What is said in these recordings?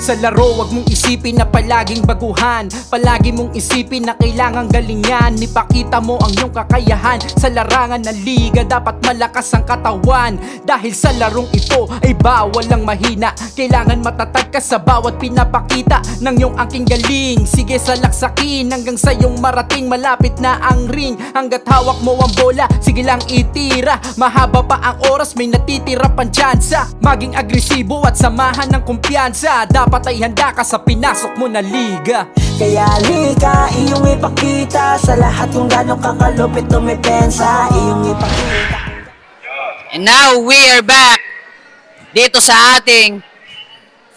Sa laro wag mong isipin na palaging baguhan, palagi mong isipin na kailangang galingan. Ipakita mo ang iyong kakayahan. Sa larangan ng liga dapat malakas ang katawan, dahil sa larong ito ay bawal ang mahina. Kailangan matatag ka sa bawat pinapakita ng iyong angking galing. Sige salaksakin hanggang sa iyong marating. Malapit na ang ring, hanggat hawak mo ang bola sige lang itira. Mahaba pa ang oras, may natitira pang tsansa. Maging agresibo at samahan ng kumpiyansa. Dapat ay handa ka sa pinasok mo na liga. Kaya lika, iyong ipakita sa lahat kung gano'ng kakalupit tumipensa. Iyong ipakita. And now we are back dito sa ating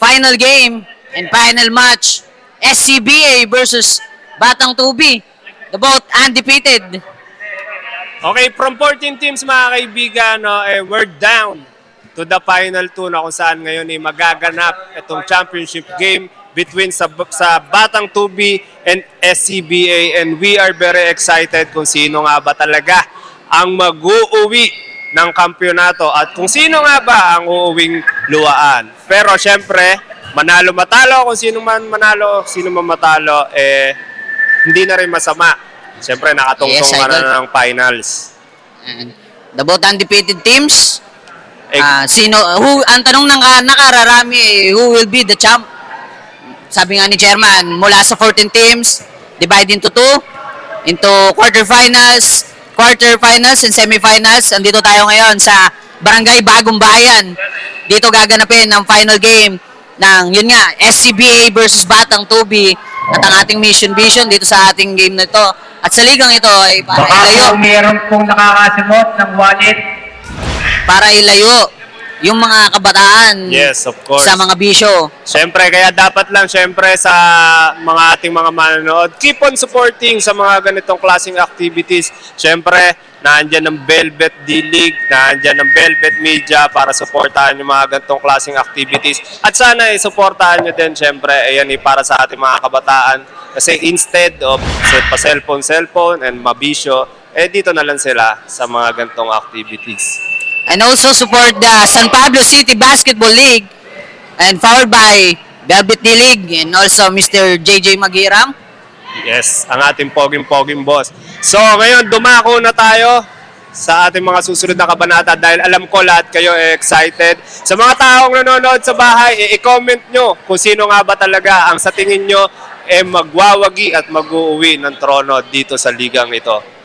final game and final match, SCBA versus Batang Tubi, the both undefeated. Okay, from 14 teams mga kaibigan, we're down to the final 2 na kung saan ngayon magaganap itong championship game between sa Batang Tubi and SCBA, and we are very excited kung sino nga ba talaga ang mag-uuwi ng kampyonato at kung sino nga ba ang uuwing luwaan. Pero syempre, manalo-matalo, kung sino man manalo, sino man matalo, hindi na rin masama. Syempre, nakatungtong na ng finals. And the both undefeated teams, ang tanong ng nakararami, who will be the champ? Sabi nga ni Chairman, mula sa 14 teams, divide into 2, into quarterfinals and semifinals. Andito tayo ngayon sa Barangay Bagong Bayan. Dito gaganapin ang final game ng, yun nga, SCBA versus Batang Tubi. At ang ating mission vision dito sa ating game na ito. At sa ligang ito ay para ilayo. Baka meron pong nakakasimot ng wallet. Para ilayo yung mga kabataan, yes, of course, sa mga bisyo. Siyempre, kaya dapat lang siyempre sa mga ating mga manonood, keep on supporting sa mga ganitong klaseng activities. Siyempre, naandyan ng Velvet D-League, naandyan ng Velvet Media para supportahan yung mga ganitong klaseng activities. At sana supportahan nyo din siyempre, ayan para sa ating mga kabataan. Kasi instead of pa-cellphone and mabisyo, dito na lang sila sa mga ganitong activities. And also support the San Pablo City Basketball League, and followed by Velvet D-League and also Mr. JJ Magiram. Yes, ang ating poging-poging boss. So ngayon, dumako na tayo sa ating mga susunod na kabanata dahil alam ko lahat kayo excited. Sa mga taong nanonood sa bahay, i-comment nyo kung sino nga ba talaga ang sa tingin nyo magwawagi at mag-uuwi ng trono dito sa ligang ito.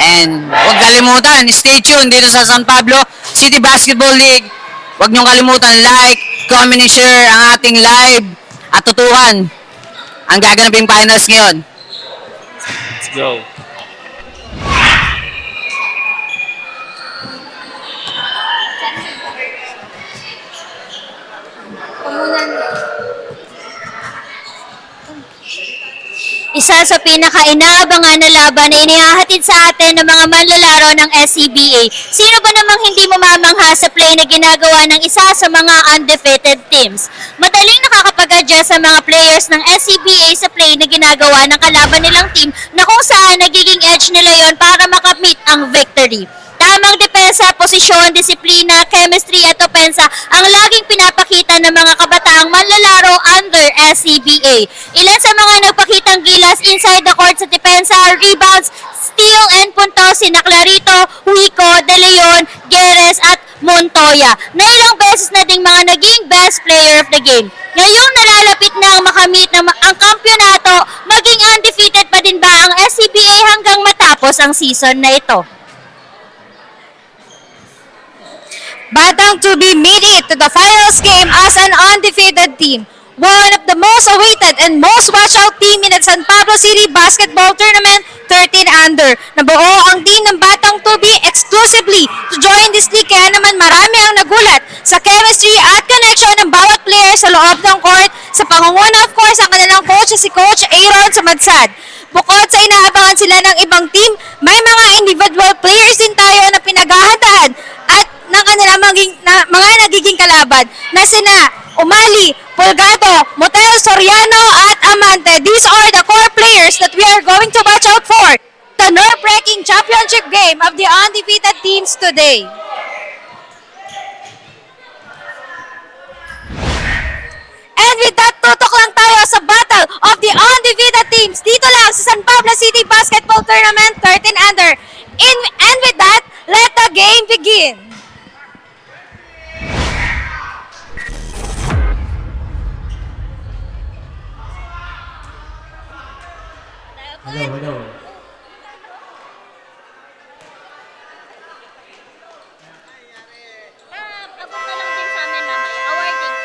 And huwag kalimutan, stay tuned dito sa San Pablo City Basketball League. Huwag niyong kalimutan like, comment, and share ang ating live at tutuhan ang gaganaping finals ngayon. Let's go. Isa sa pinaka-inaabangan na laban na inihahatid sa atin ng mga manlalaro ng SCBA. Sino ba namang hindi mamamangha sa play na ginagawa ng isa sa mga undefeated teams? Madaling nakakapag-adjust sa mga players ng SCBA sa play na ginagawa ng kalaban nilang team na kung saan nagiging edge nila yon para makamit ang victory. Tamang depensa, posisyon, disiplina, chemistry at opensa ang laging pinapakita ng mga kabataang manlalaro under SCBA. Ilan sa mga nagpakitang gilas inside the court sa depensa, rebounds, steal and puntos sina Clarito, Huico, De Leon, Geres at Montoya, na ilang beses na ding mga naging best player of the game. Ngayong nalalapit na ang makamit ng ang kampyonato, maging undefeated pa din ba ang SCBA hanggang matapos ang season na ito? Batang Tubi made it to the finals game as an undefeated team. One of the most awaited and most watched out team in the San Pablo City Basketball Tournament 13 under. Nabuo ang team ng Batang Tubi exclusively to join this league, kaya naman marami ang nagulat sa chemistry at connection ng bawat player sa loob ng court, sa pangunguna of course ang kanilang coach si Coach Aaron Samadsad. Bukod sa inaabangan sila ng ibang team, may mga individual players din tayo na pinaghahandaan at ng kanilang mga nagiging kalaban na sina Umali, Pulgado, Motel, Soriano at Amante. These are the core players that we are going to watch out for. The nerve-wracking championship game of the undefeated teams today. And with undefeated teams dito lang sa San Pablo City Basketball Tournament 13 under. And with that, let the game begin. Abot na lang din sa amin mamaya. Awarding.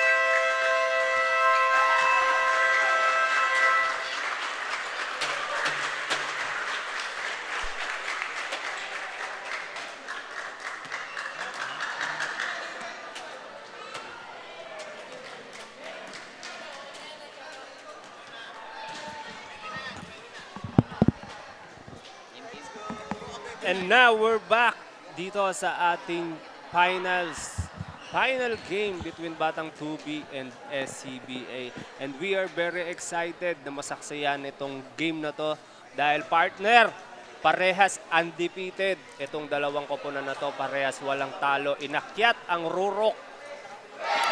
And now we're back dito sa ating final game between Batang 2B and SCBA. And we are very excited na masaksayan itong game na to dahil partner, parehas undefeated. Itong dalawang koponan na to, parehas walang talo. Inakyat ang rurok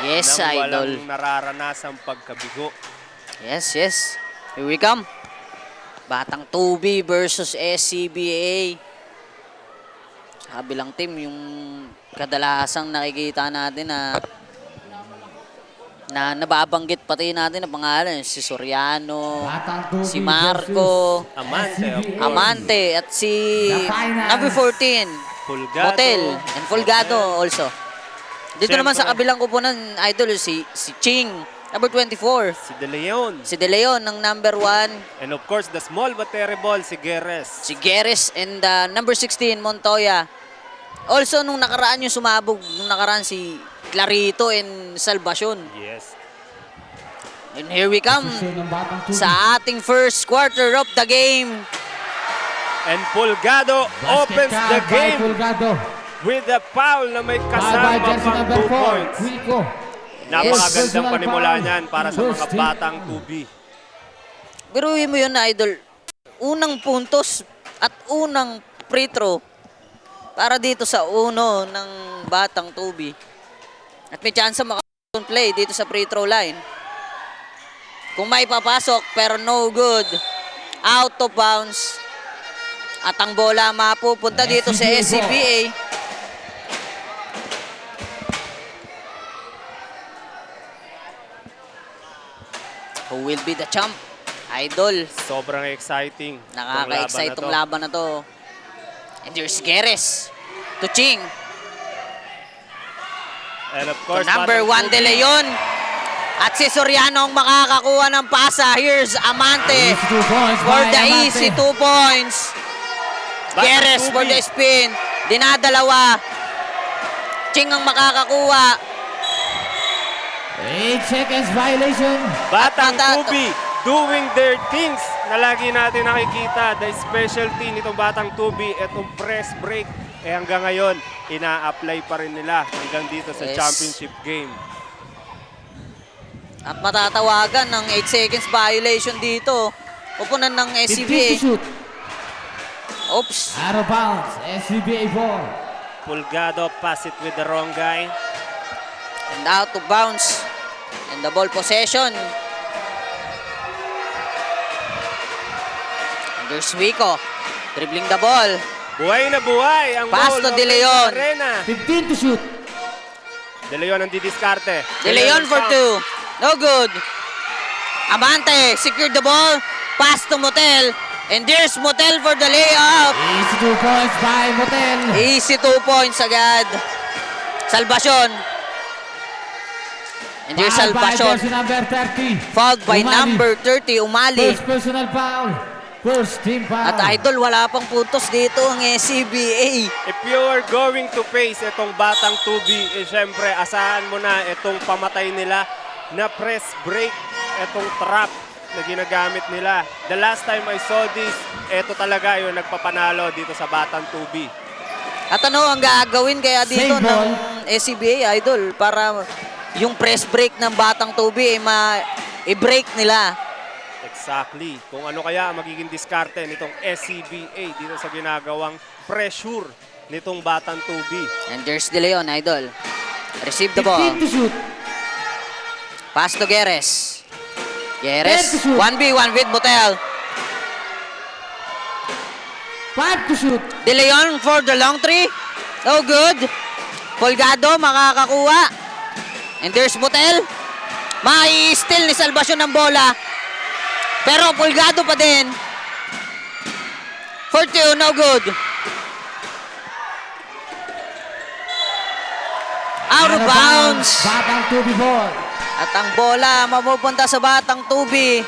Yes, nang idol. walang nararanasang pagkabigo. Yes, yes. Here we come. Batang 2B versus SCBA. Sa kabilang team, yung kadalasang nakikita natin na nababanggit pati natin na pangalan. Si Soriano, si Marco, Amante, at si number 14, Pulgado. Motel, and Fulgado also. Dito naman sa kabilang kupunan, idol, si Ching, number 24. Si De Leon. Si De Leon ng number 1. And of course, the small but terrible, si Geres. Si Geres and number 16, Montoya. Also, nung nakaraan yung sumabog, nung nakaraan si Clarito and Salvacion. Yes. And here we come sa ating first quarter of the game. And Pulgado opens the game with a foul na may kasama pang 2 points. Napakagandang panimula niyan para sa mga Batang 2B. Biruin mo yun na, idol. Unang puntos at unang free throw para dito sa uno ng Batang 2B. At may chance maka-play dito sa free throw line. Kung may papasok pero no good. Out of bounds. At ang bola mapupunta dito sa SCBA. Who will be the champ? Idol. Sobrang exciting. Nakaka-excite tong laban na to. And there's Geres. To Ching. And of To course, number Batang 1, De 2B. Leon. At si Soriano ang makakakuha ng pasa. Here's Amante for the easy 2 points. Batang Geres 2B. for the spin. Dinadalawa. Ching ang makakakuha. 8 seconds violation. Batang At- 2B doing their things na lagi natin nakikita. The specialty nitong Batang 2B, itong press break. Hanggang ngayon, ina-apply pa rin nila hanggang dito sa Yes. championship game. At matatawagan ng 8 seconds violation dito. Pupunan ng SCBA. Oops. Out of bounds. SCBA ball. Pulgado pass it with the wrong guy. And out of bounds. And the ball possession. And there's Wico. Dribbling the ball. Buhay na buhay ang Pass goal to of De Leon. Arena. 15 to shoot. De Leon ang didiskarte. De Leon for 2. No good. Amante secured the ball. Pass to Motel. And there's Motel for the layup. Easy 2 points by Motel. Easy 2 points agad. Salvacion. And there's Foul by Salvacion. person number 30. Fouled by Umali. number 30, Umali. First personal foul. First team foul. At idol, wala pang puntos dito ang SCBA. If you are going to face itong Batang 2B, syempre asahan mo na itong pamatay nila na press break, itong trap na ginagamit nila. The last time I saw this, ito talaga yung nagpapanalo dito sa Batang 2B. At ano ang gagawin kaya dito Same ball. ng SCBA, idol, para yung press break ng Batang 2B i-break nila. Exactly. Kung ano kaya ang magiging diskarte nitong SCBA dito sa ginagawang pressure nitong Batang 2B. And there's De Leon, idol. Receive the ball. 15 to shoot. Pass to Geres. Yeres, 10 to shoot. 1v1 with Botel. 5 to shoot. De Leon for the long three. No good. Polgado makakakuha. And there's Botel. Mai-steal ni Salvacion ng bola. Pero Polgado pa din. 4-2, no good. Out of bounds. Batang 2B ball. At ang bola mapupunta sa Batang Tubi.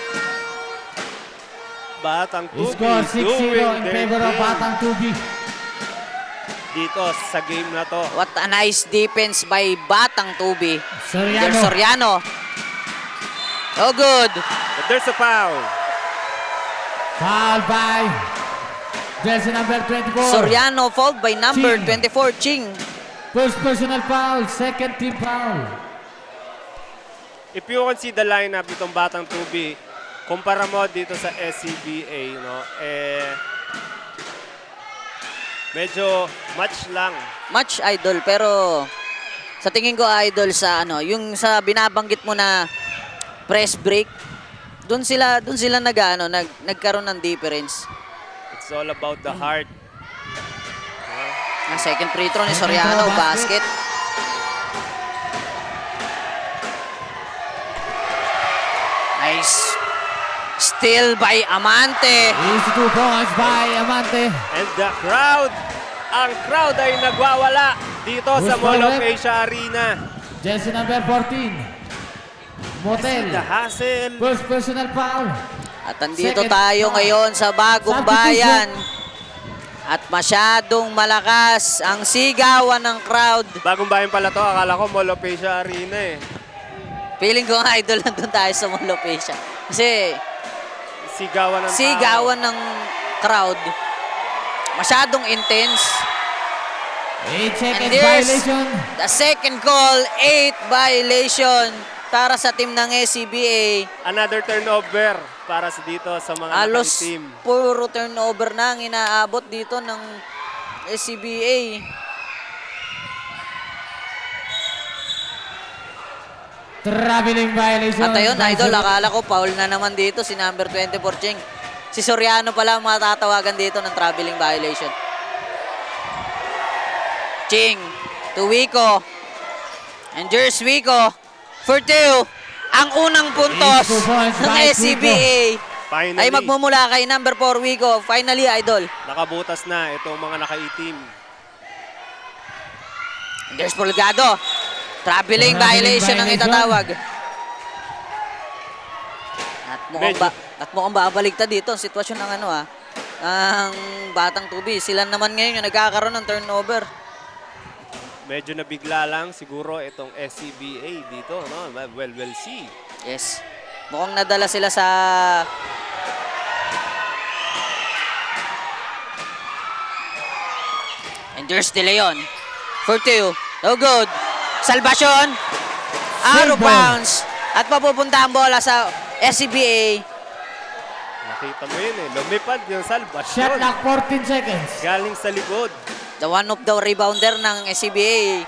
Batang Tubi Score 6-0 doing in their favor of thing Batang 2B. dito sa game na to. What a nice defense by Batang Tubi. Soriano. There's Soriano. No good. But there's a foul. Foul by jersey number 24. Soriano fouled by number Ching. 24, Ching. First personal foul, second team foul. If you can see the lineup nitong Batang Tubi, kumpara mo dito sa SCBA, no, medyo match lang. Match idol, pero sa tingin ko idol sa ano, yung sa binabanggit mo na press break, doon sila nagkaroon ng difference. It's all about the heart. Ang second free throw ni Soriano, basket. Nice. Steal by Amante. Easy 2 points by Amante. And the crowd, ang crowd ay nagwawala dito sa Who's Mall of correct? Asia Arena. Jersey number 14. Motel. The hassle. First personal foul. At andito Second tayo foul. ngayon sa Bagong Bayan. At masyadong malakas ang sigawan ng crowd. Bagong bayan pala to, akala ko Mall of Asia Arena eh. Feeling ko nga idol nandun tayo sa Mall of Asia. Kasi Sigawan ng tao. sigawan ng crowd. Masyadong intense. 8 seconds And there's violation. the second call, 8 violation para sa team ng SCBA. Another turnover para sa dito sa mga Halos nakaitim. puro turnover na ang inaabot dito ng SCBA. Traveling violation. At ayun, by idol, Soriano. akala ko foul na naman dito si number 24, Ching. Si Soriano pala ang matatawagan dito ng traveling violation. Ching to Wico. And there's Wico for 2. Ang unang puntos 2 points ng by SCBA Finally, ay magmumula kay number 4, Wico. Finally, idol. nakabutas na itong mga nakaitim. And there's Polgado. Traveling violation ang itatawag. At mukhang babaliktad dito ang sitwasyon ng ang Batang Tubi. Sila naman ngayon yung nagkakaroon ng turnover. Medyo nabigla lang siguro itong SCBA dito, no? Well, we'll see. Yes. Mukhang nadala sila sa and there's De Leon. For 2. No good. Salvacion. Out of Save ball. bounds. At mapupunta ang bola sa SCBA. Nakita mo yun eh. Lumipad yung Shot Salvacion. clock 14 seconds. Galing sa likod. The one of the rebounder ng SCBA.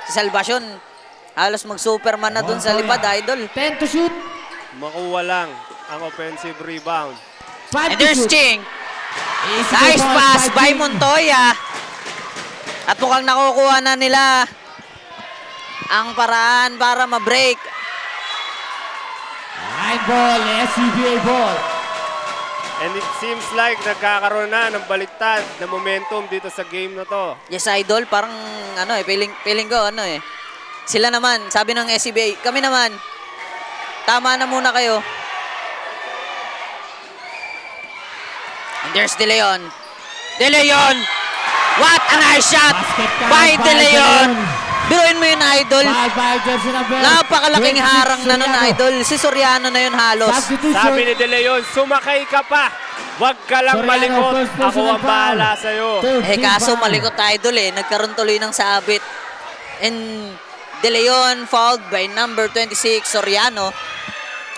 Si Salvacion. Halos mag-superman na dun sa lipad, idol. 10 to shoot. Makuha lang ang offensive rebound. 5 And to there's shoot. Ching. Easy Nice 2 points pass by Ching. Montoya. At mukhang nakukuha na nila ang paraan para ma-break. Line ball, SCBA ball. And it seems like nagkakaroon na ng baliktad na momentum dito sa game na to. Yes, idol, parang feeling ko sila naman, sabi ng SCBA, kami naman, tama na muna kayo. And there's De Leon. De Leon! What a nice shot Basket count by De Leon! Biruin mo yun, idol. Foul by jersey number Napakalaking 26, harang na nun, Soriano. idol. Si Soriano na yun halos. Substitution. Sabi ni De Leon, sumakay ka pa. Huwag ka lang Soriano, malikot. first Ako personal ang bahala foul. sa'yo. Third team Kaso foul. malikot idol nagkaroon tuloy ng sabit. And De Leon fouled by number 26, Soriano.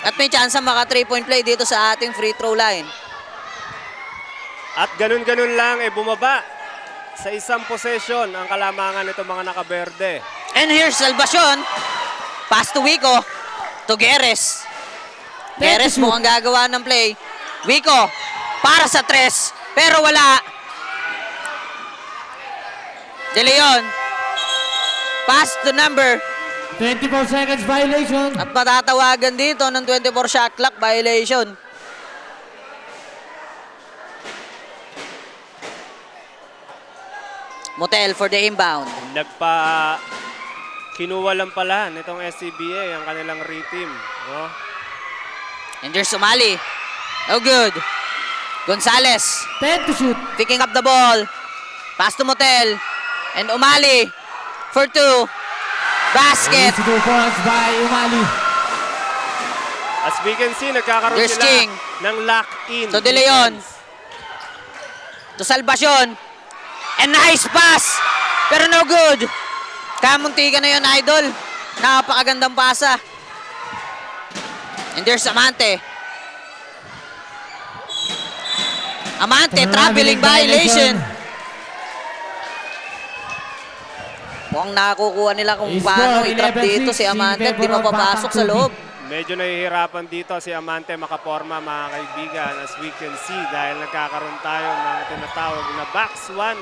At may chance maka 3-point play dito sa ating free throw line. At ganun-ganun lang, bumaba sa isang possession ang kalamangan nito mga nakaberde. And here's Salvacion. Pass to Wico. To Geres. Perez mukhang gagawa ng play. Wico, para sa 3, pero wala. De Leon, pass to number. 24 seconds violation. At matatawagan dito ng 24 shot clock violation. Motel for the inbound. Kinuha lang pala nitong SCBA ang kanilang re-team, no? And there's Umali. No good. Gonzalez 10 to shoot. picking up the ball. Pass to Motel. And Umali for 2. Basket. 2 points by Umali. As we can see, nagkakaroon There's sila King. ng lock-in. To De Leon. To Salvacion. And nice pass. Pero no good. Kamunti ka na yun, Idol. Napakagandang pasa. And there's Amante. Amante, traveling violation. Mukhang nakukuha nila kung Is paano good, i-trap 11-6 dito si Amante. in Di favor of mapapasok sa Batang loob. Medyo nahihirapan dito si Amante makaporma, mga kaibigan, as we can see, dahil nagkakaroon tayo ng tinatawag na box 1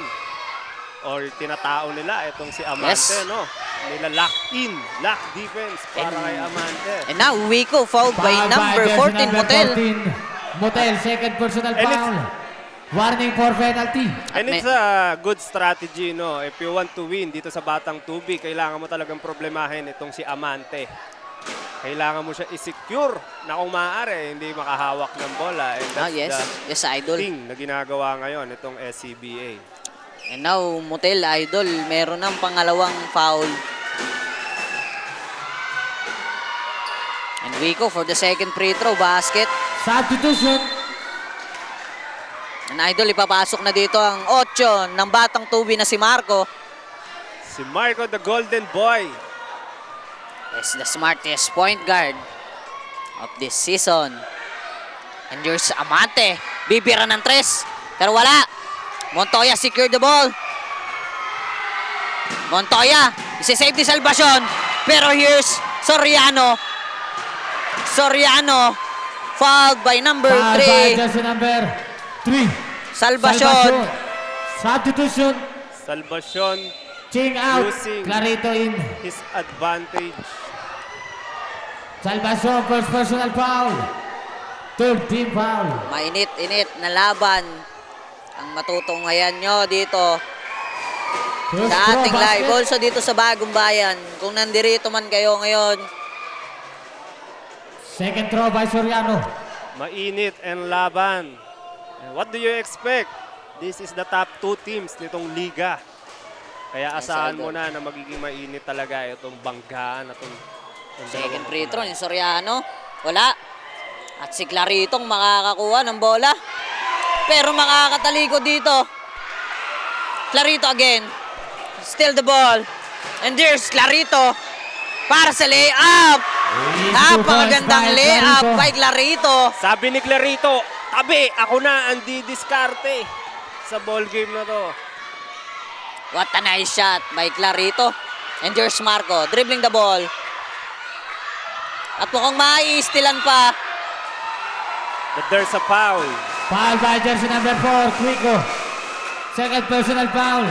or tinatao nila itong si Amante, Yes. no? Nila lock in, lock defense para kay Amante. And now, Wico fouled by Foul number jersey 14, number Motel. 14. Motel, second personal And foul. Warning for penalty. And it's a good strategy, no? If you want to win dito sa Batang Tubi, kailangan mo talagang problemahin itong si Amante. Kailangan mo siya i-secure na kung maaari, hindi makahawak ng bola. And that's Yes. Yes, the Idol. thing na ginagawa ngayon itong SCBA. And now, Motel, Idol, meron ng pangalawang foul. And Wico for the second free throw basket. Substitution. And Idol, ipapasok na dito ang 8 ng Batang Tubi na si Marco. Si Marco, the Golden Boy. Is the smartest point guard of this season. And there's Amante. Bibira ng 3. Pero wala. Montoya secured the ball. Montoya. Isi-save ni Salvacion. Pero here's Soriano. Soriano. Fouled by number Foul by 3. jersey number 3. Salvacion. Substitution. Salvacion, Ching out. Using. Clarito in. his advantage. Salvacion, first personal foul. Third team foul. Mainit-init na laban ang matutunghayan nyo dito First sa throw ating live. basket. Also dito sa Bagong Bayan. Kung nandirito man kayo ngayon, Second throw by Soriano. Mainit and laban. And what do you expect? This is the top 2 teams nitong liga. Kaya asahan mo na na magiging mainit talaga itong banggaan at itong second free throw ni Soriano. Wala. At si Claritong makakakuha ng bola. Pero makakatalikod dito. Clarito again. Still the ball. And there's Clarito. Para sa layup. Napakagandang layup by Clarito. Sabi ni Clarito, tabi, ako na ang didiskarte sa ball game na to. What a nice shot by Clarito. And there's Marco dribbling the ball. At mukhang maiistilan pa. But there's a foul. Foul by jersey number 4, Quico. Second personal foul.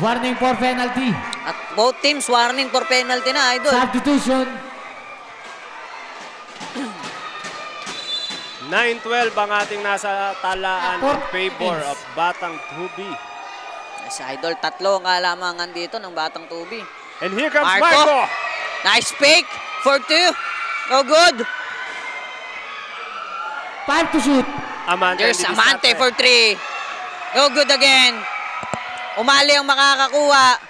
Warning for penalty. At both teams warning for penalty na, Idol. Substitution. 9-12 ang ating nasa talaan in favor of Batang Tubi. Yes, Idol, 3 ang kalamangan dito ng Batang Tubi. And here comes Marco. Marco. Nice pick for 2. No good. 5 to shoot. Amante, There's hindi Amante disarte. for 3. No good again. Umali ang makakakuha.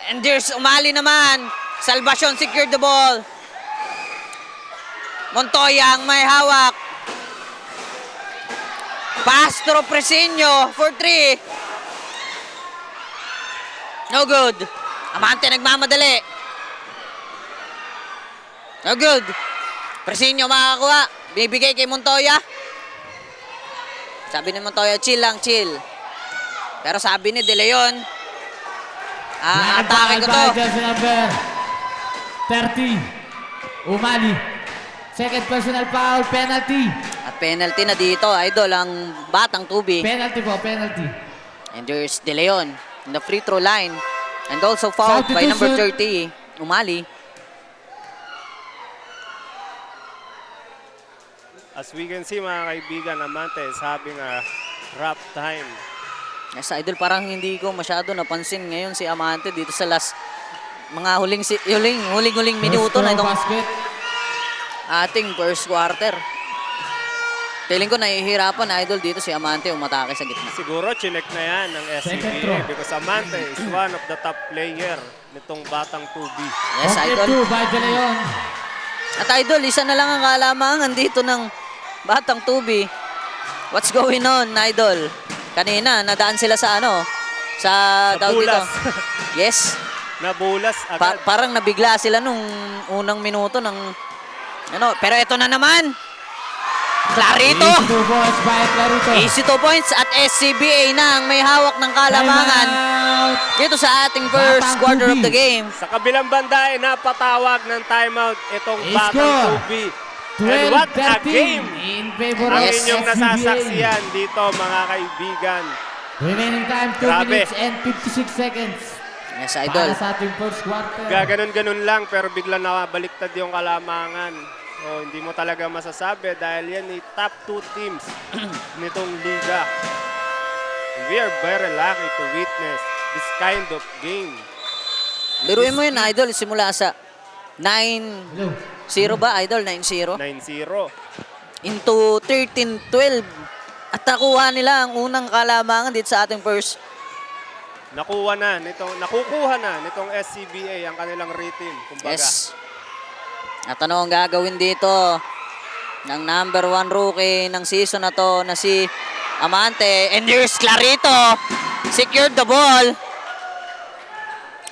And there's Umali naman. Salvacion secured the ball. Montoya ang may hawak. Pastro Presinho for 3. No good. Amante nagmamadali. No good. Presinho makakakuha. Bibigay kay Montoya. Sabi ni Montoya, chill lang, chill. Pero sabi ni De Leon, atake ko to. Jersey number 30. Umali. Second personal foul, penalty. At penalty na dito, idol, ang batang tubi. Penalty po, penalty. And there's De Leon in the free throw line. And also fouled by number 30, Umali. As we can see mga kaibigan, Amante is having a rough time. Yes, idol, parang hindi ko masyado napansin ngayon si Amante dito sa last mga huling minuto na itong Basket. ating first quarter. Feeling ko nahihirapan, idol, dito si Amante umatake sa gitna. Siguro chinek na yan ng Second throw. SCBA because Amante is one of the top player nitong batang 2B. Yes, Basket idol. 2 by De Leon. At idol, isa na lang ang kalamangan dito ng batang tubi. What's going on, idol? Kanina, nadaan sila sa sa tawag dito. Nabulas. Yes. Nabulas agad. Parang nabigla sila nung unang minuto ng pero ito na naman. Clarito. Easy 2 points by Clarito. Easy 2 points at SCBA na ang may hawak ng kalamangan Timeout. dito sa ating first Batang quarter of tubi. the game. Sa kabilang banda ay napatawag ng timeout itong batang Score. 2B. And what a 12-13 game! in favor Ang of inyong SCBA. nasasaksiyan dito mga kaibigan. Remaining time 2 Grabe. minutes and 56 seconds. Yes, Para idol. sa ating first quarter. Gaganon-ganon lang pero bigla nakabaliktad yung kalamangan. So, hindi mo talaga masasabi dahil yan ay top 2 teams nitong liga. And we are very lucky to witness this kind of game. Biruin mo yun, idol, simula sa 9-0 Hello. ba, idol? 9-0? 9-0. Into 13-12. At nakuha nila ang unang kalamangan dito sa ating first. Nakukuha na nitong SCBA ang kanilang rating. Kumbaga. Yes. At ano ang gagawin dito ng number 1 rookie ng season na to na si Amante. And here's Clarito. Secured the ball.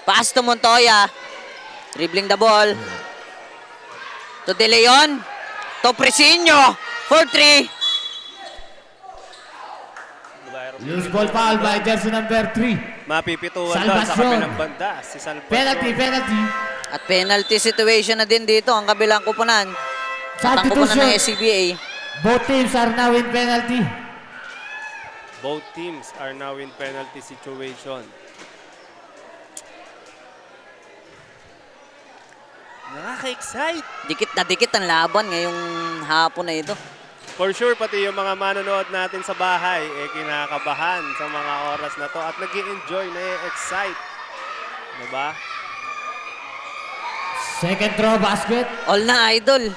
Pass to Montoya. Dribbling the ball. To De Leon. To Presinho. For 3. Loose ball foul by jersey number 3. Mapipituan doon sa Salvacion. kabilang banda. Si Salvacion. Penalty. At penalty situation na din dito ang kabilang kupunan. At ang kupunan ng SCBA. Both teams are now in penalty. Both teams are now in penalty situation. Nakaka-excite. Dikit na dikit ang laban ngayong hapon na ito. For sure, pati yung mga manonood natin sa bahay, kinakabahan sa mga oras na to at nag-i-enjoy, na-excite. Diba? Second throw basket. All na, idol.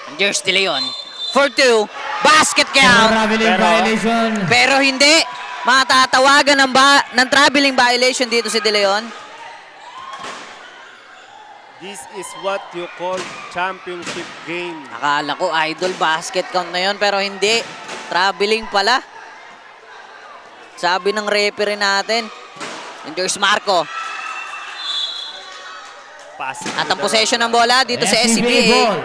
And there's De Leon. For 2. Basket count. Traveling violation. Pero hindi. Matatawagan ng traveling violation dito si De Leon. This is what you call championship game. Akala ko idol basket count na yon pero hindi. Traveling pala. Sabi ng referee natin. And there's Marco. Pass. At ang possession ng bola dito sa SCBA SCBA. ball.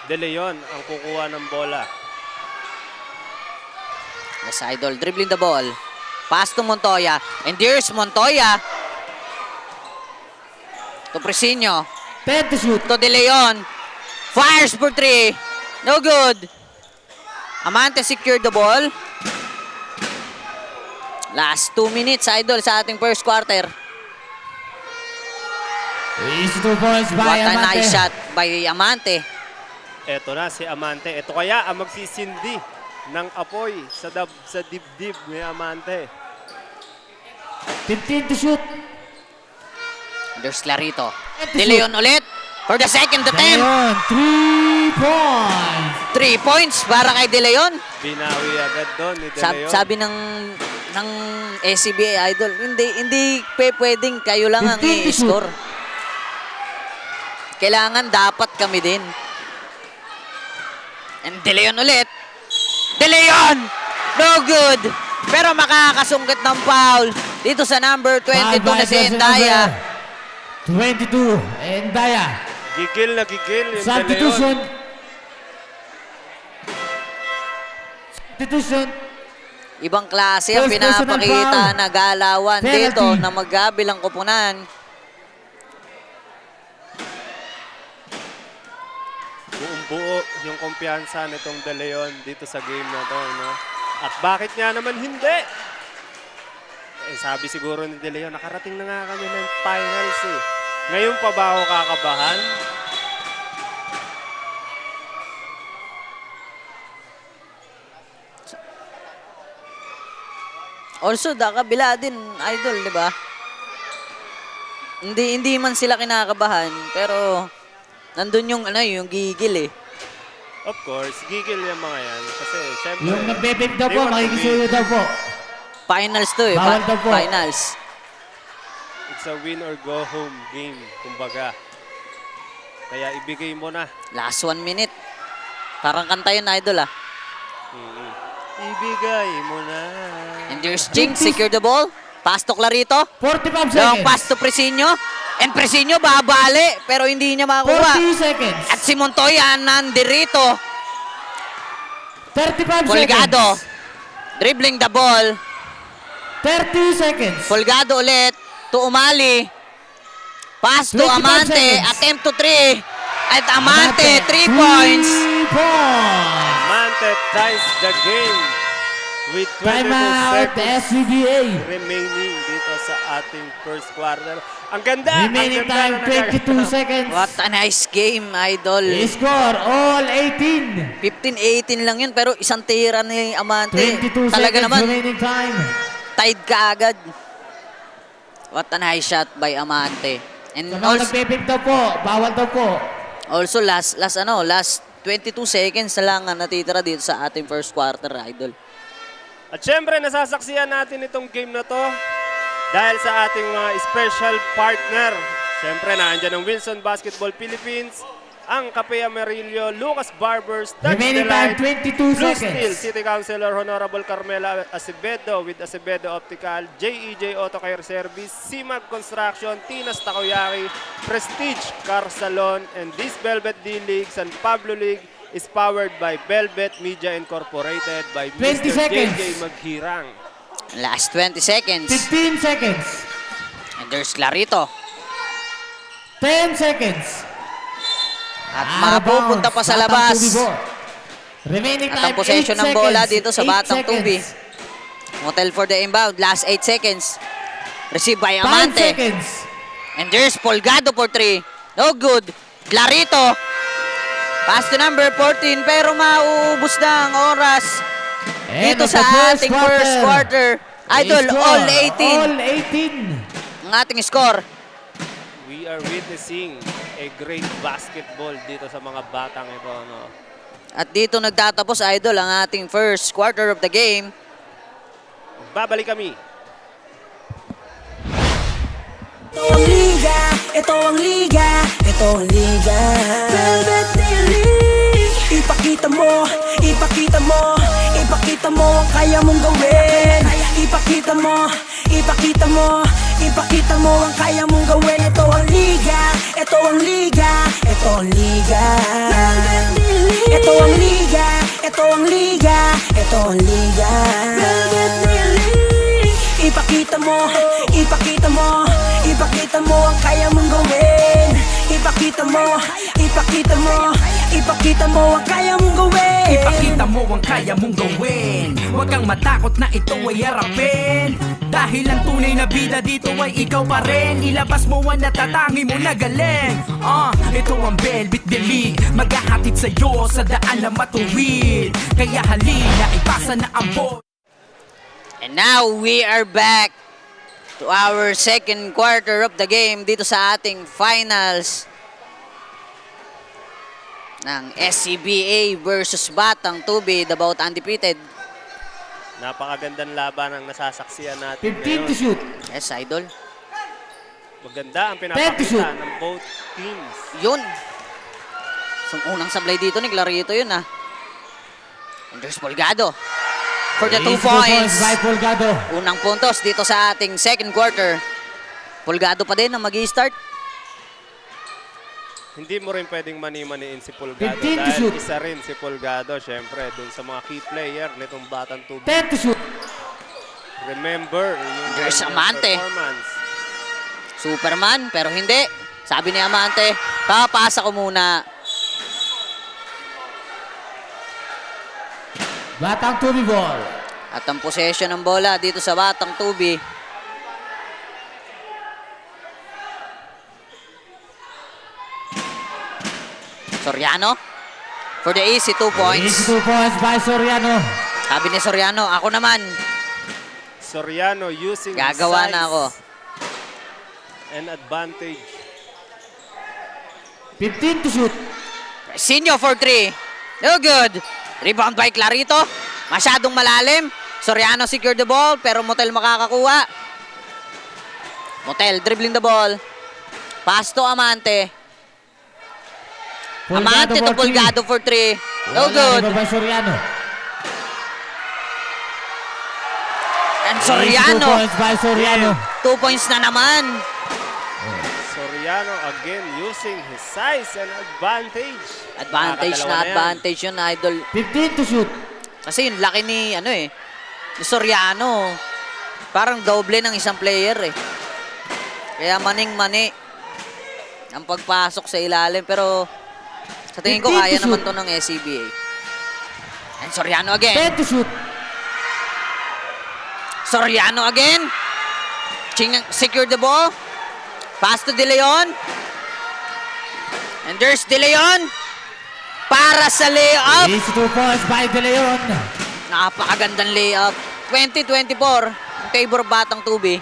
De Leon ang kukuha ng bola. Yes, idol. Dribbling the ball. Pass to Montoya. And there's Montoya. To Presinho. 10 to shoot. To De Leon. Fires for 3. No good. Amante secured the ball. Last 2 minutes, idol, sa ating first quarter. Easy 2 points by What a Amante. nice shot by Amante. Eto na si Amante. Ito kaya ang magsisindi ng apoy sa dibdib ni Amante. 15 to shoot. There's Clarito. De Leon ulit for the second attempt. Leon, 3 points. 3 points para kay De Leon. Binawi agad doon ni De Leon. Sabi ng SCBA idol, hindi pwedeng kayo lang ang 15 to shoot. i-score. Kailangan dapat kami din. And De Leon ulit. De Leon! No good! Pero makakasungkit ng foul dito sa number 22 na si Endaya. 22, Endaya. Gigil na gigil yung De Leon. Substitution. Substitution. Ibang klase ang First personal pinapakita foul. na galawan Penalty. dito na magkabilang koponan. Buong-buo yung kumpiyansa nitong De Leon dito sa game na to, no? At bakit nga naman hindi? Sabi siguro ni De Leon, nakarating na nga kami ng finals eh. Ngayon pa ba ako kakabahan? Also, kabila din, idol, di ba? Hindi man sila kinakabahan, pero nandun yung yung gigil eh. Of course, gigil yung mga yan. Kasi, syempre, Yung nagbe-bake daw they po, want to makikisuyo win. daw po. Finals to eh. Bawal daw po. Finals. It's a win or go home game, kumbaga. Kaya ibigay mo na. Last 1 minute. Parang kanta yun, idol ah. Ibigay mo na. And there's Jinx, secure the ball. Pass to Clarito. 45 Long seconds. pass to Presinho. And Presinho babali, pero hindi niya makuha. 40 seconds. At si Montoya nandirito. 35 Polgado. seconds. Dribbling the ball. 30 seconds. Polgado ulit to Umali. Pass to 25 Amante. seconds. Attempt to 3. At Amante, 3 points. 3 points. Mante ties the game with 22 Time out, seconds SCBA. remaining dito sa ating first quarter. Ang ganda! Remaining ang ganda time, na nagagawa. 22 seconds. What a nice game, idol. Score, all 18. 15-18 lang yun, pero isang tira ni Amante. 22 Talaga seconds naman, remaining time. tied ka agad. What a nice shot by Amante. And Sa mga also, nagbe-bake daw po, bawal daw po. also last 22 seconds na lang ang natitira dito sa ating first quarter, idol. At syempre, nasasaksiyan natin itong game na to dahil sa ating mga special partner. Syempre, naandyan ang Wilson Basketball Philippines, ang Cafe Amarillo, Lucas Barbers, Touch Remaining the time, Light, 22 Blue seconds. Steel, City Councilor Honorable Carmela Acevedo with Acevedo Optical, JEJ Auto Care Service, CIMAG Construction, Tinas Takoyaki, Prestige Car Salon, and this Velvet D-League San Pablo League is powered by Velvet Media Incorporated by 20 Mr. seconds. JJ Maghirang. Last 20 seconds. 15 seconds. And there's Clarito. 10 seconds. At mapupunta pa sa labas. Remaining At time, ang possession 8 ng bola seconds. dito sa 8 Batang seconds. Tubi. Motel for the inbound. Last 8 seconds. Received by 5 Amante. seconds. And there's Polgado for 3. No good. Clarito. Pass to number 14 pero mauubos na ang oras End dito of sa the ating first quarter. Idol, Score, all 18 All 18. ang ating score. We are witnessing a great basketball dito sa mga batang ito. No? At dito nagtatapos, Idol, ang ating first quarter of the game. Babalik kami. Ito ang liga, ito ang liga, ito ang liga. Velvet D-League. Ipakita mo, ipakita mo, ipakita mo ang kaya mong gawin. Ipakita mo, ipakita mo, ipakita mo ang kaya mong gawin. Ito ang liga, ito ang liga, ito ang liga. Velvet D-League. Ito ang liga, ito ang liga, ito ang liga. Velvet D-League. Ipakita mo, ipakita mo, ipakita mo ang kaya mong gawin. Ipakita mo, ipakita mo, ipakita mo ang kaya mong gawin. Ipakita mo ang kaya mong gawin. Huwag kang matakot na ito ay harapin. Dahil ang tunay na bida dito ay ikaw pa rin. Ilabas mo ang natatangi mo na galing. Ito ang Velvet D-League, maghahatid sa'yo sa daan na matuwid. Kaya halina, ipasa na ang ball. And now we are back to our second quarter of the game dito sa ating finals ng SCBA versus Batang Tubi, the bout undefeated. Napakagandang laban ang nasasaksiyan natin 15 to ngayon. shoot. Yes, Idol. Maganda ang 10 to pinapakita shoot. ng both teams. Yun. So, unang sablay dito ni Clarito yun ah. And there's Polgado for the 2 Easy points. by Polgado. Unang puntos dito sa ating second quarter. Polgado pa din ang mag-i-start. Hindi mo rin pwedeng mani-maniin si Polgado 15 to dahil shoot. isa rin si Polgado, syempre, dun sa mga key player nitong Batang Tubi. 10 to shoot. Remember yung There's kanyang Amante. performance. Superman, pero hindi. Sabi ni Amante, papasa ko muna. Batang Tubi ball. At ang possession ng bola dito sa Batang Tubi. Soriano. For the easy 2 points. Easy 2 points by Soriano. Sabi ni Soriano, ako naman. Soriano using his Gagawa size na ako. and advantage. 15 to shoot. Sinyo for 3. No good. Rebound by Clarito. Masyadong malalim. Soriano secure the ball, pero Motel makakakuha. Motel dribbling the ball. Pass to Amante. Amante to Pulgado for 3. No good. Wala, by Soriano. And Easy 2 Soriano. points by Soriano. 2 points na naman. Soriano again using his size and advantage. Advantage Nakakadalawa na yan. advantage yun, Idol. 15 to shoot. Kasi yung laki ni, ni Soriano. Parang doble ng isang player eh. Kaya maning-mani ang pagpasok sa ilalim. Pero sa tingin ko 15 to kaya naman shoot. to ng SCBA. And Soriano again. 10 to shoot. Soriano again. Secure the ball. Pass to De Leon. And there's De Leon. Para sa layup. Easy 2 points by De Leon. Napakagandang layup. 20-24 in favor of Batang Tubi.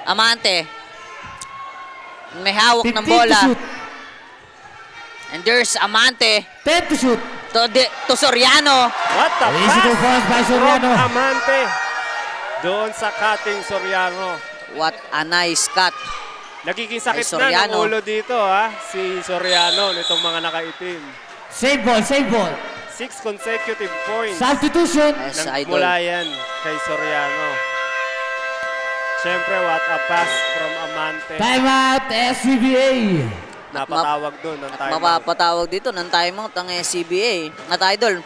Amante. May hawak 15 ng to bola. shoot. And there's Amante 10 to shoot. to Soriano. What the Easy 2 points by pass Soriano. from Amante. Doon sa cutting Soriano. What a nice cut. Nagiging sakit Ay, na Soriano. ng ulo dito si Soriano nitong mga nakaitim. Save ball, save ball. 6 consecutive points. Substitution. Yes, Idol. Mula yan kay Soriano. Siyempre, what a pass from Amante. Timeout, SCBA. Napatawag doon ng At timeout. mapapatawag dito ng timeout ang SCBA. At Idol,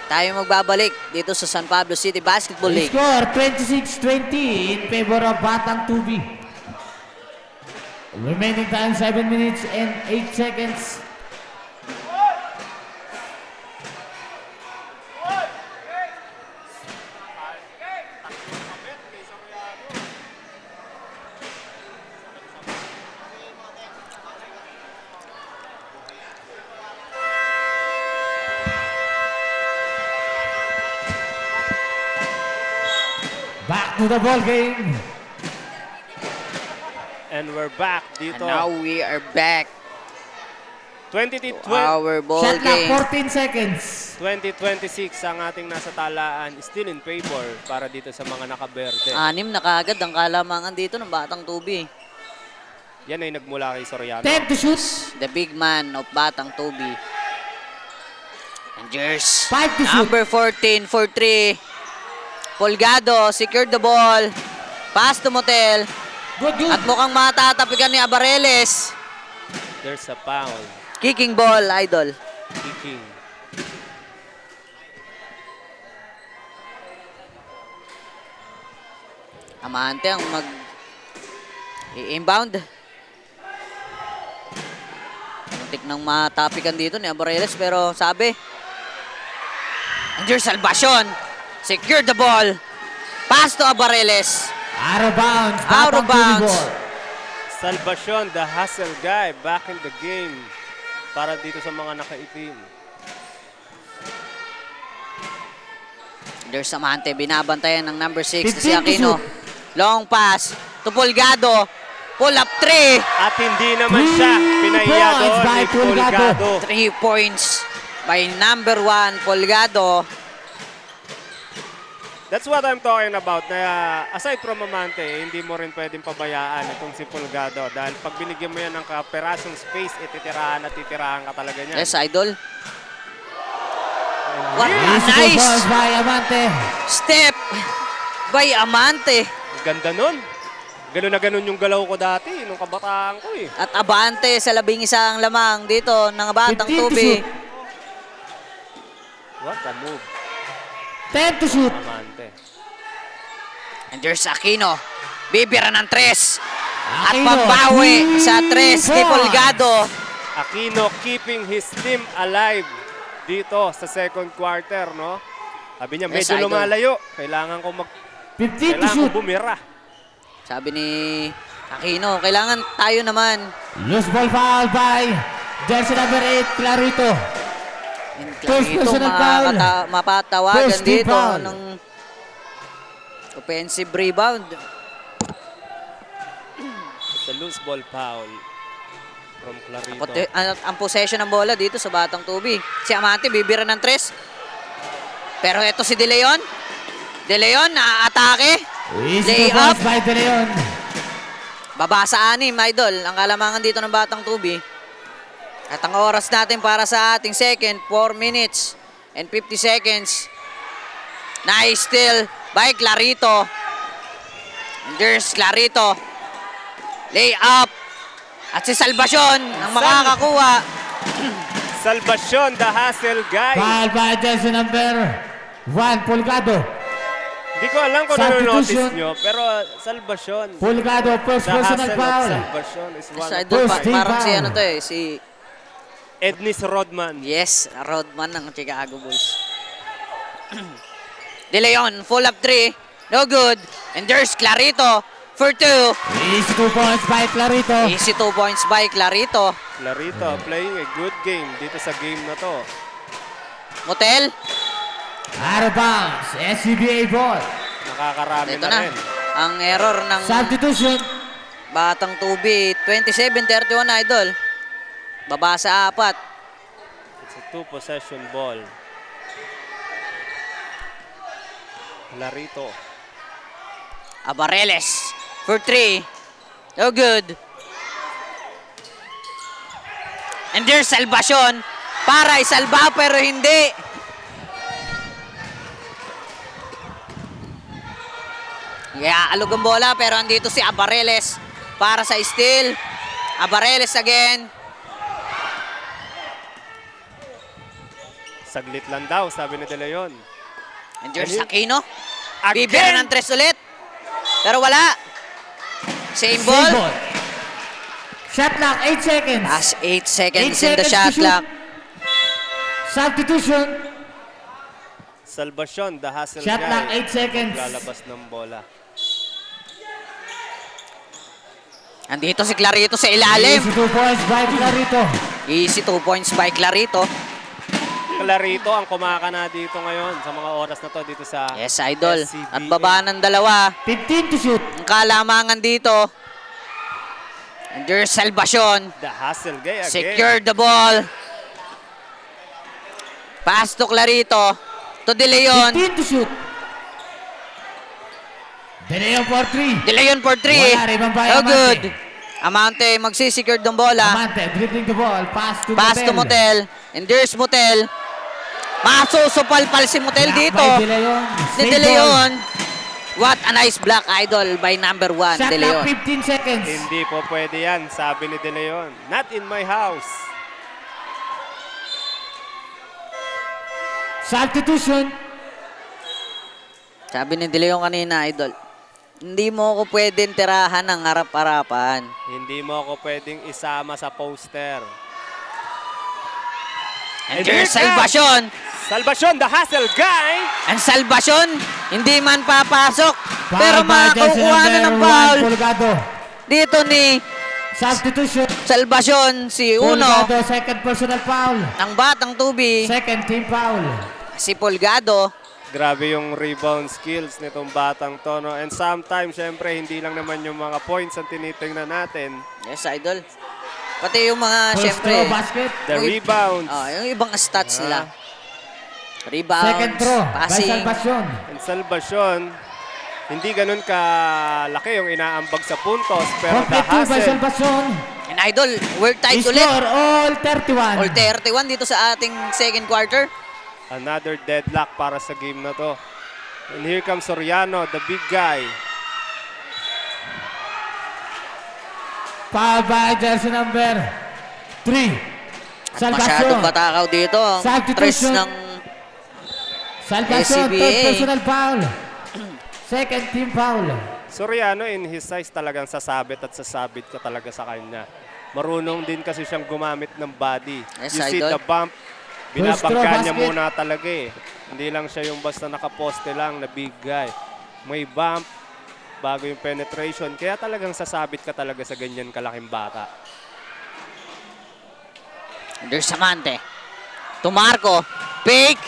tayo magbabalik dito sa San Pablo City Basketball League. Score 26-20 in favor of Batang Tubi. Remaining time 7 minutes and 8 seconds. Back to the ball game. And we're back And dito. now we are back 2020 to our ball Shot clock game. 14 seconds. 2026 ang ating nasa talaan, still in favor para dito sa mga nakaberde. 6 na kaagad ang kalamangan dito ng Batang Tubi. Yan ay nagmula kay Soriano. 10 to shoot. The big man of Batang Tubi. And there's 5 to shoot. number 14 for 3. Polgado secured the ball. Pass to Motel. Good, good. At mukhang matatapikan ni Abareles. There's a foul. Kicking ball, Idol. Kicking. Amante ang i-inbound. Muntik nang matapikan dito ni Abareles pero sabi. And there's Salvacion. Secure the ball. Pass to Abareles. Out of bounds. Out of Batang Tubi bounds. ball. Salvacion, the hustle guy, back in the game para dito sa mga nakaitim. There's Amante. Binabantayan ng number 6 na 15 si to Aquino. shoot. Long pass to Polgado. Pull up 3. At hindi naman siya 3 pinahiya points doon by ni Polgado. Polgado. 3 points by number 1, Polgado. That's what I'm talking about. Na aside from Amante, hindi mo rin pwedeng pabayaan itong si Polgado. Dahil pag binigyan mo yan ng kaperasong space, titirahan at titirahan ka talaga niyan. Yes, Idol. What a Easy 2 nice points by Amante. step by Amante. Ganda nun. Ganun na ganun yung galaw ko dati, nung kabataan ko eh. At Abante sa 11 lamang dito ng Batang 15 to Tubi. shoot. What a move, 10 to shoot. Amante. And there's Aquino. Bibira ng 3. At Aquino, pambawi sa 3 ni Pulgado. Aquino keeping his team alive dito sa second quarter, no? Sabi niya, Yes, medyo idol. lumalayo. Kailangan ko 15 to kailangan shoot. ko bumira. Sabi ni Aquino, kailangan tayo naman. Loose ball foul by jersey number 8, Clarito. And First Clarito personal foul. mapatawagan First team dito foul. ng offensive rebound. It's a loose ball foul from Clarito. Ang possession ng bola dito sa Batang Tubi. Si Amante bibira ng 3. Pero ito si De Leon. De Leon na-atake. Easy 2 Layup. points by De Leon. Baba sa 6, idol. Ang kalamangan dito ng Batang Tubi. At ang oras natin para sa ating second, 4 minutes and 50 seconds. Nice steal by Clarito. And there's Clarito. Layup. At si Salvacion ang makakakuha. Salvacion, the hustle guy. Foul by jersey number 1, Pulgado. Hindi ko alam kung Substitution. nanonotice nyo, pero Salvacion. Pulgado, first The personal hustle of foul. Salvacion is one Sa of idol, First team parang si foul. ano to eh, si Ednis Rodman. yes, Rodman ng Chicago Bulls. De Leon, full up 3. No good. And there's Clarito for 2. Easy 2 points by Clarito. Easy 2 points by Clarito. Clarito playing a good game dito sa game na to. Motel. Out of bounds, SCBA ball. Nakakarami Ito na na. rin. Ang error ng Substitution. Batang Tubi. 27-31 na, idol. Baba sa 4. It's a 2-possession ball. Clarito. Abareles for 3. No good. And there's Salvacion. Para isalba pero hindi. Yeah, alog ang bola pero andito si Abareles para sa steal. Abareles again. Saglit lang daw, sabi ni De Leon. And there's Again. Aquino. Bibira ng 3 ulit. Pero wala. Same ball. Shot clock, 8 seconds. Last 8 seconds 8 in the seconds shot to shoot. clock. Substitution. Salvacion, the hustle Shot guy. clock, 8 seconds. Lalabas ng bola. Andito si Clarito sa ilalim. Easy 2 points by Clarito. Easy 2 points by Clarito. Clarito ang kumakana dito ngayon sa mga oras na to dito sa Yes, idol. SCBA. At baba ng 2. 15 to shoot. Ang kalamangan dito. And there's Salvacion. The hustle guy again. Secure the ball. Pass to Clarito. To De Leon. 15 to shoot. De Leon for 3. De Leon for 3. Wala, rebound by No Amante. good. Amante magsisecure ng bola. Amante dribbling the ball. Pass to Pass to Motel. And there's Motel. Masusupalpal si Motel Block dito. by De Leon. Ni Straight De ball. Leon. What a nice block, idol, by number 1, Shot De clock, Leon. 15 seconds. Hindi po pwede yan, sabi ni De Leon. Not in my house. Substitution. Sabi ni De Leon kanina, idol, hindi mo ako pwedeng tirahan ng harap-harapan. Hindi mo ako pwedeng isama sa poster. And And there's here Salvacion. Salvacion, the hustle guy. And Salvacion, hindi man papasok. Foul Pero by jersey makakuha na ng number foul 1, Pulgado. dito ni Substitution. Salvacion, si Uno, Pulgado, second personal foul. ng Batang Tubi, Second team foul. si Pulgado. Grabe yung rebound skills nitong batang to, no? And sometimes, syempre, hindi lang naman yung mga points ang tinitingnan natin. Yes, idol. Pati yung mga, First syempre, throw basket. The Yung- rebounds. yung ibang stats nila. Rebounds, Second throw by passing. Salvacion. And Salvacion, hindi ganun kalaki yung inaambag sa puntos, pero the Complete 2 by hustle. Salvacion. And idol, we're tied ulit. Score all 31. All 31 dito sa ating second quarter. Another deadlock para sa game na to. And here comes Soriano, the big guy. Foul by jersey number 3. Masyadong Salvacion. batakaw dito. Ang Substitution. tres ng Salvacion, SCBA. third personal foul. Second team foul. Soriano in his size talagang sasabit at sasabit ka talaga sa kanya. Marunong din kasi siyang gumamit ng body. Yes, You see idol. the bump, First binabangga throw, niya basket. muna talaga eh. Hindi lang siya yung basta nakaposte lang na big guy. May bump bago yung penetration. Kaya talagang sasabit ka talaga sa ganyan kalaking bata. There's Amante. To Marco. Fake.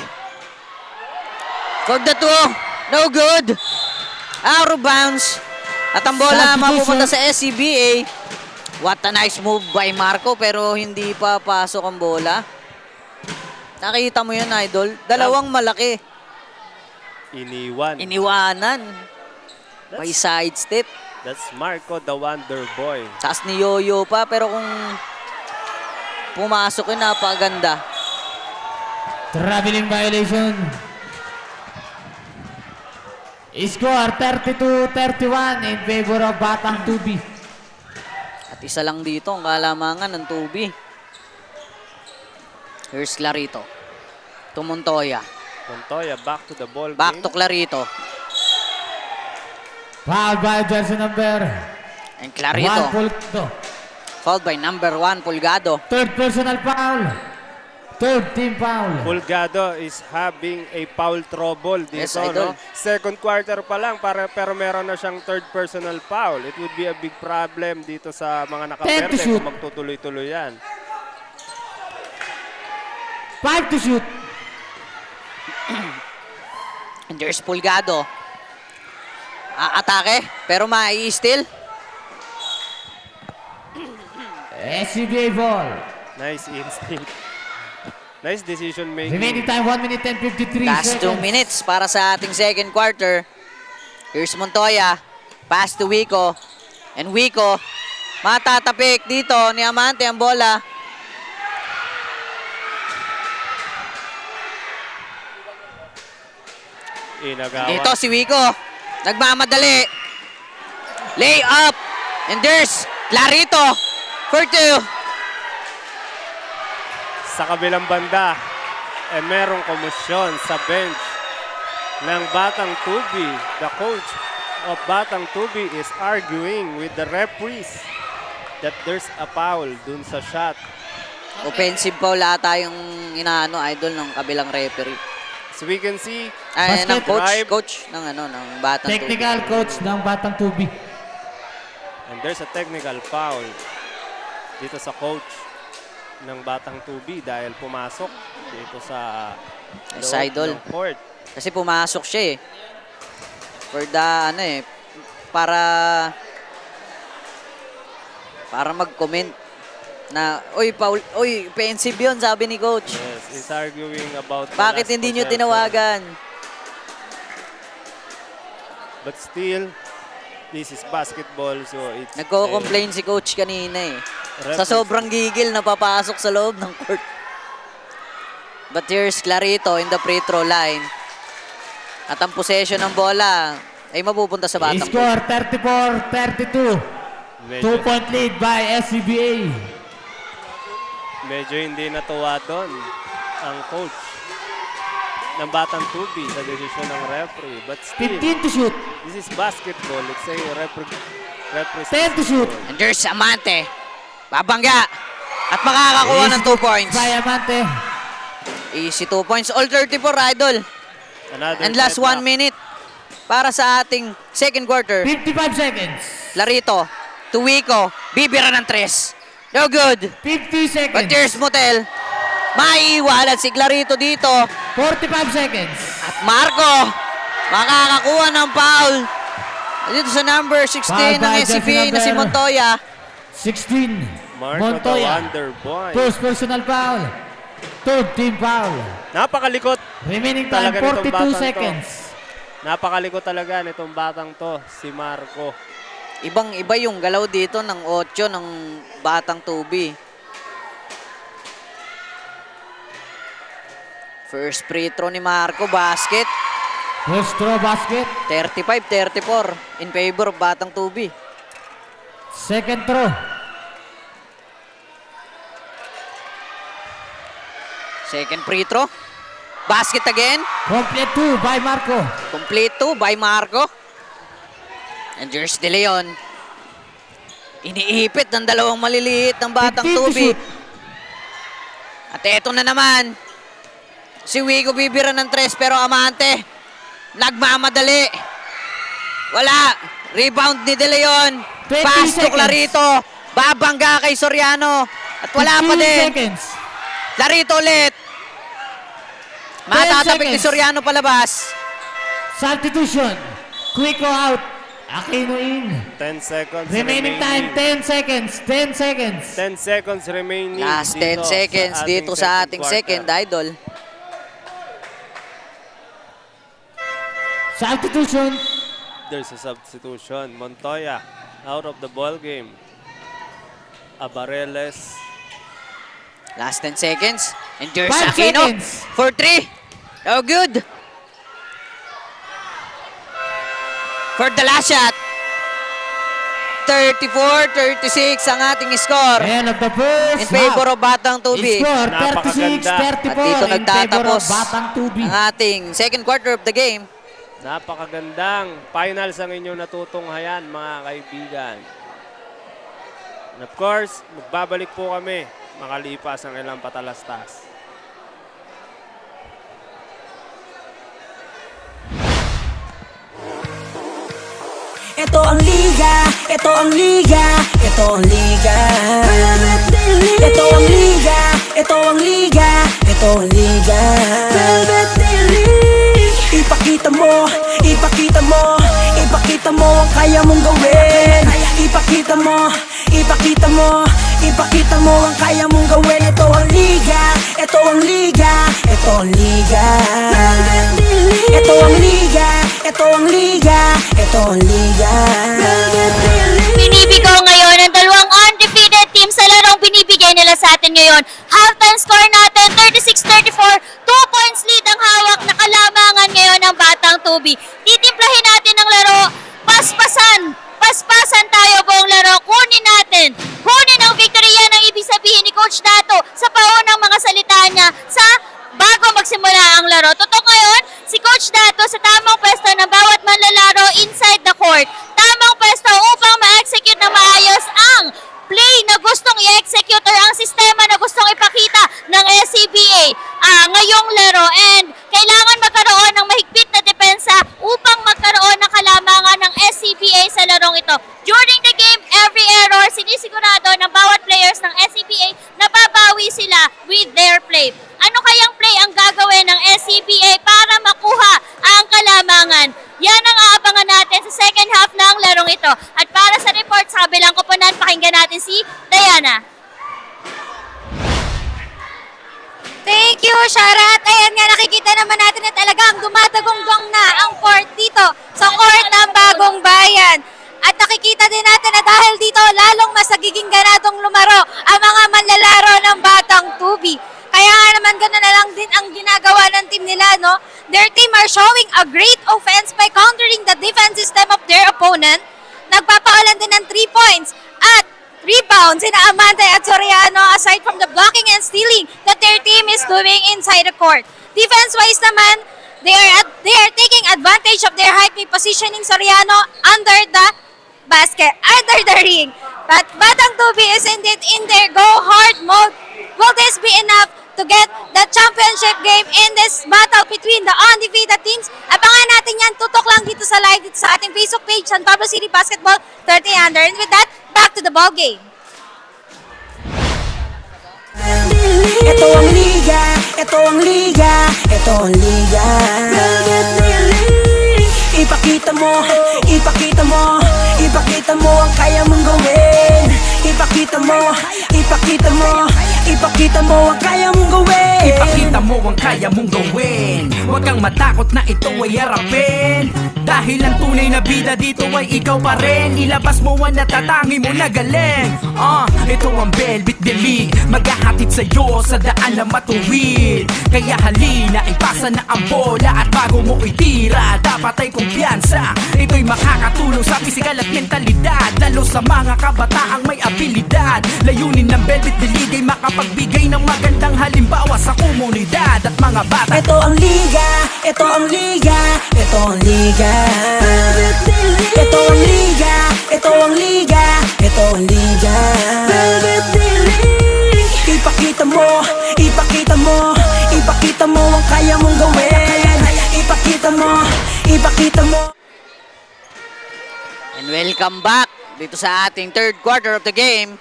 For the two. No good. Out of bounds. At ang bola Substitution. mapupunta sa SCBA. What a nice move by Marco pero hindi pa pasok ang bola. Nakita mo yun, idol. Dalawang malaki. Iniwan. Iniwanan. May side step. That's Marco the Wonder Boy. Taas ni Yoyo pa pero kung pumasok yun, napakaganda. Traveling violation. Score 32-31 in favor of Batang Tubi. At isa lang dito ang kalamangan ng Tubi. Here's Clarito. To Montoya. Montoya back to the ball Back game. to Clarito. Foul by jersey number And 1 Clarito. Pulgado. Fouled by number 1, Pulgado. Third personal foul. Third team foul. Pulgado is having a foul trouble dito, Yes, idol. no? Second quarter pa lang, pero meron na siyang third personal foul. It would be a big problem dito sa mga 10 to nakaperde shoot. kung magtutuloy-tuloy yan. 5 to shoot. And there's Pulgado. Atake, pero mai-steal. SCBA ball. Nice instinct. Nice decision making. Remaining time 1 minute and 53 Last 2 seconds. minutes para sa ating second quarter. Here's Montoya. Pass to Wico. And Wico, matatapik dito ni Amante ang bola. Inagawa. Dito si Wico. Nagmamadali. Lay up. And there's Clarito. For 2. Sa kabilang banda, merong komosyon sa bench ng Batang Tubi. The coach of Batang Tubi is arguing with the referees that there's a foul dun sa shot. Offensive foul ata yung inaano idol ng kabilang referee. So we can see, Ay, ng Basket. coach ng ng Batang Technical coach ng Batang Tubi. and there's a technical foul dito sa coach ng Batang Tubi dahil pumasok dito sa Yes, loob idol. ng court. Kasi pumasok siya eh. For the para mag-comment na foul, offensive 'yon sabi ni coach. Yes, he's arguing about the Bakit last hindi nyo possession. tinawagan? But still, this is basketball, so it's Nagko-complain si coach kanina eh. Sa Reference. sobrang gigil na papasok sa loob ng court. But here's Clarito in the free throw line. At ang possession ng bola ay mapupunta sa Batang. Score 34-32. medyo, 2-point lead by SCBA. medyo hindi natuwa doon ang coach ng Batang Tubi sa desisyon ng referee. But still, 15 to shoot. this is basketball. It's a referee 10 to shoot. And there's Amante. Babangga. At makakakuha ng 2 points. By Amante. Easy 2 points. All 34, idol. Another And last setback. 1 minute para sa ating second quarter. 55 seconds. Larito. Tuwico. Bibira ng 3. No good. 50 seconds. But there's Motel. Maiiwanan si Clarito dito. 45 seconds. At Marco. Makakakuha ng foul. Dito sa number 16 Foul ng by SCBA na si Jeffrey Montoya. 16. Marco the Montoya. Wonder Boy. First personal foul. Third team foul. Napakalikot Remaining time talaga nitong 42 batang to. seconds. Napakalikot talaga nitong batang to, si Marco. Ibang-iba yung galaw dito ng 8 ng Batang Tubi. First free throw ni Marco, basket. First throw basket. 35-34 in favor of Batang Tubi. Second throw. Second free throw. Basket again. Complete 2 by Marco. Complete 2 by Marco. And Jers De Leon. Iniipit ng dalawang maliliit ng Batang 15 to Tubi. shoot. At eto na naman. Si Wigo bibira ng 3 pero Amante nagmamadali. Wala. Rebound ni De Leon. 20 Pass to seconds. Clarito. Babangga kay Soriano. At wala pa 15 din. seconds. Clarito ulit. Matatapik ni seconds. Soriano palabas. Substitution. Quico out. Aquino in. 10 seconds Remaining time, 10 seconds. 10 seconds. 10 seconds remaining. Last 10 seconds dito sa ating second idol. Substitution. There's a substitution. Montoya out of the ball game. Abareles. Last 10 seconds. And Jers 5 Aquino seconds. for 3. Oh, good. For the last shot. 34-36 ang ating score. End of the first In favor of Batang Tubi. Score Napakaganda. 36-34 At dito in favor of nagtatapos Batang Tubi. ang ating second quarter of the game. Napakagandang finals ang inyong natutunghayan, mga kaibigan. And of course, magbabalik po kami makalipas ang ilang patalastas. Ito ang liga, ito ang liga, ito ang liga. Ito ang liga, ito ang liga, ito ang liga. Ipakita mo, ipakita mo, ipakita mo ang kaya mong gawin. Ipakita mo, ipakita mo, ipakita mo ang kaya mong gawin. Ito ang liga, ito ang liga, ito ang liga. Ito ang liga, ito ang liga, ito ang liga. Binibigaw ngayon ang dalawang undefeated team sa larong binibigay nila sa atin ngayon. Halftime score natin, 36-34. 2 points lead ang hawak na kalamangan ngayon ng Batang Tubi. Titimplahin natin ang laro, paspasan. Paspasan tayo buong laro. Kunin natin. Kunin ang victory. Yan ang ibig sabihin ni Coach Dato sa paunang mga salita niya sa bago magsimula ang laro. Totoo ngayon, si Coach Dato sa tamang pwesto ng bawat manlalaro inside the court. Tamang pwesto upang ma-execute na maayos ang play na gustong i-execute or ang sistema na gustong ipakita ng SCBA ngayong laro. And kailangan magkaroon ng mahigpit na depensa upang magkaroon ng kalamangan ng SCBA sa larong ito. During the game, every error, sinisigurado ng bawat players ng SCBA na babawi sila with their play. Ano kayang play ang gagawin ng SCBA para makuha ang kalamangan? Yan ang aabangan natin sa second half ng larong ito. At para sa report sa kabilang koponan, pakinggan natin si Diana. Thank you, Sharat. Ayan nga, nakikita naman natin na talagang dumadagonggong na ang court dito sa court ng Bagong Bayan. At nakikita din natin na dahil dito, lalong mas nagiging ganadong lumaro ang mga manlalaro ng Batang Tubi. Kaya nga naman gano'n na lang din ang ginagawa ng team nila, no? Their team are showing a great offense by countering the defense system of their opponent. Nagpapaulan din ng 3 points at rebounds sina Amante at Soriano aside from the blocking and stealing that their team is doing inside the court. Defense-wise naman, they are taking advantage of their height by positioning Soriano under the basket, under the ring. But Batang Tubi is indeed in their go-hard mode. Will this be enough to get the championship game in this battle between the undefeated teams? Abangan natin yan, tutok lang dito sa live dito sa ating Facebook page, San Pablo City Basketball 30 Under. And with that, back to the ball game. Ito ang liga, ito ang liga, ito ang liga. Ipakita mo, ipakita mo, ipakita mo ang kaya mong gawin. Ipakita mo, ipakita mo, ipakita mo ang kaya mong gawin. Ipakita mo ang kaya mong gawin. Huwag kang matakot na ito ay harapin. Dahil ang tunay na bida dito ay ikaw pa rin. Ilabas mo ang natatangi mo na galing. Ito ang Velvet Delete, maghahatid sa'yo sa daan na matuwid. Kaya halina, ipasa na ang bola at bago mo itira, dapat ay kumpiyansa. Ito'y makakatulong sa pisikal at mentalidad, lalo sa mga kabataang may abilidad. Layunin ng Velvet Delete ay makapagbigay ng magandang halimbawa sa komunidad at mga bata. Ito ang liga, ito ang liga, ito ang liga. Ito ang liga. ang liga, ito ang liga. Velvet Dilig. Ipakita mo, ipakita mo, ipakita mo ang kaya mong gawin. Ipakita mo, ipakita mo. And welcome back dito sa ating third quarter of the game.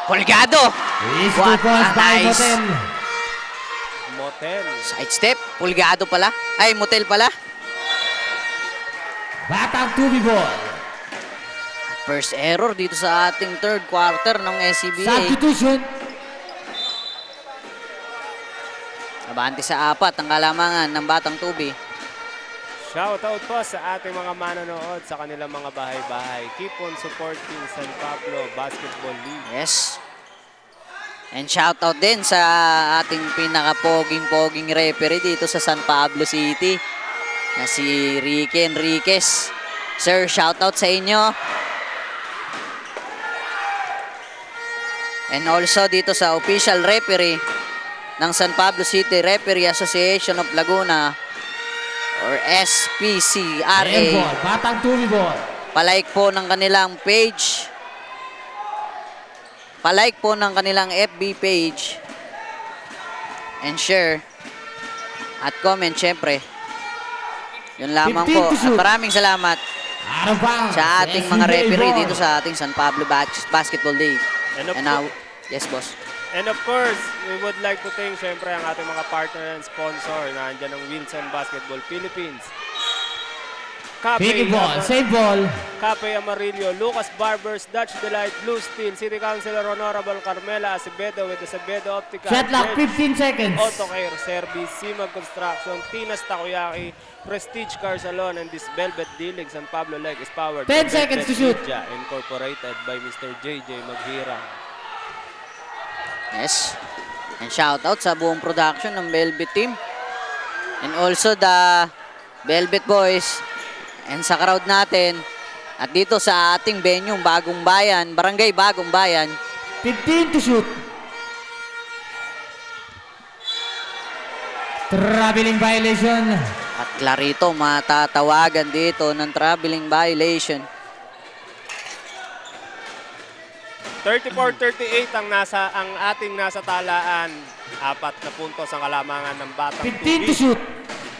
Pulgado. Is 2 What points a by nice Motel. Motel. side step. Pulgado pala. Ay, Motel pala. Batang 2B ball. First error dito sa ating third quarter ng SCBA. Substitution. Nabante sa 4 ang kalamangan ng Batang 2B. Shoutout po sa ating mga manonood sa kanilang mga bahay-bahay. Keep on supporting San Pablo Basketball League. Yes. And shoutout din sa ating pinaka-poging-poging referee dito sa San Pablo City na si Ricky Enriquez. Sir, shoutout sa inyo. And also dito sa official referee ng San Pablo City Referee Association of Laguna or SPCRA. Air ball. Batang 2B ball. Palike po ng kanilang page. Palike po ng kanilang FB page. And share. At comment syempre. Yun lamang 15 po. to At shoot. maraming salamat Out of bounds. sa ating mga SCBA referee ball. dito sa ating San Pablo Basketball League. And of And now, yes boss. And of course, we would like to thank syempre ang ating mga partner and sponsor na andyan ng Wilson Basketball Philippines. Biggie ball. Save ball. Cafe Amarillo, Lucas Barbers, Dutch Delight, Blue Steel, City Councilor Honorable Carmela Acevedo with the Acevedo Optica, Shot clock, 15 seconds. Autocare Service, Simag Construction, Tina's Takoyaki, Prestige Car Salon, and this Velvet Dilig San Pablo Lake is powered 10 by seconds Velvet to shoot. Media, incorporated by Mr. JJ Maghirang. Yes. And shout out sa buong production ng Velvet team. And also the Velvet Boys. And sa crowd natin. At dito sa ating venue, Bagong Bayan, Barangay Bagong Bayan. 15 to shoot. Traveling violation. At Clarito matatawagan dito ng traveling violation. 34-38 ang ating nasa talaan. 4 na puntos ang kalamangan ng Batang 15 to 2B. shoot.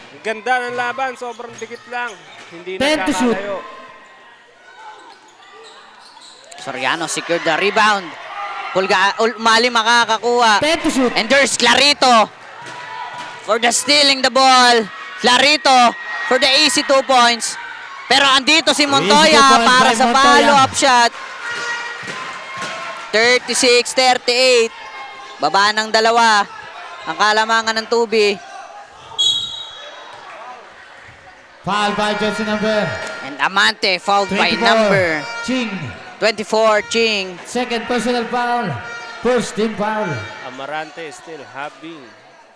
Ang ganda ng laban, sobrang dikit lang. Hindi 10 to shoot. nagkakalayo. Soriano secured the rebound. Mali makakakuha. 10 to shoot. And there's Clarito for the stealing the ball. Clarito for the easy 2 points. Pero andito si Montoya 2 points para by sa Montoya. follow-up shot. 36-38. Baba ng 2 ang kalamangan ng 2B. Foul by jersey number And Amante fouled by 24. number Ching. 24, Ching. Second personal foul. First team foul. Amarante is still having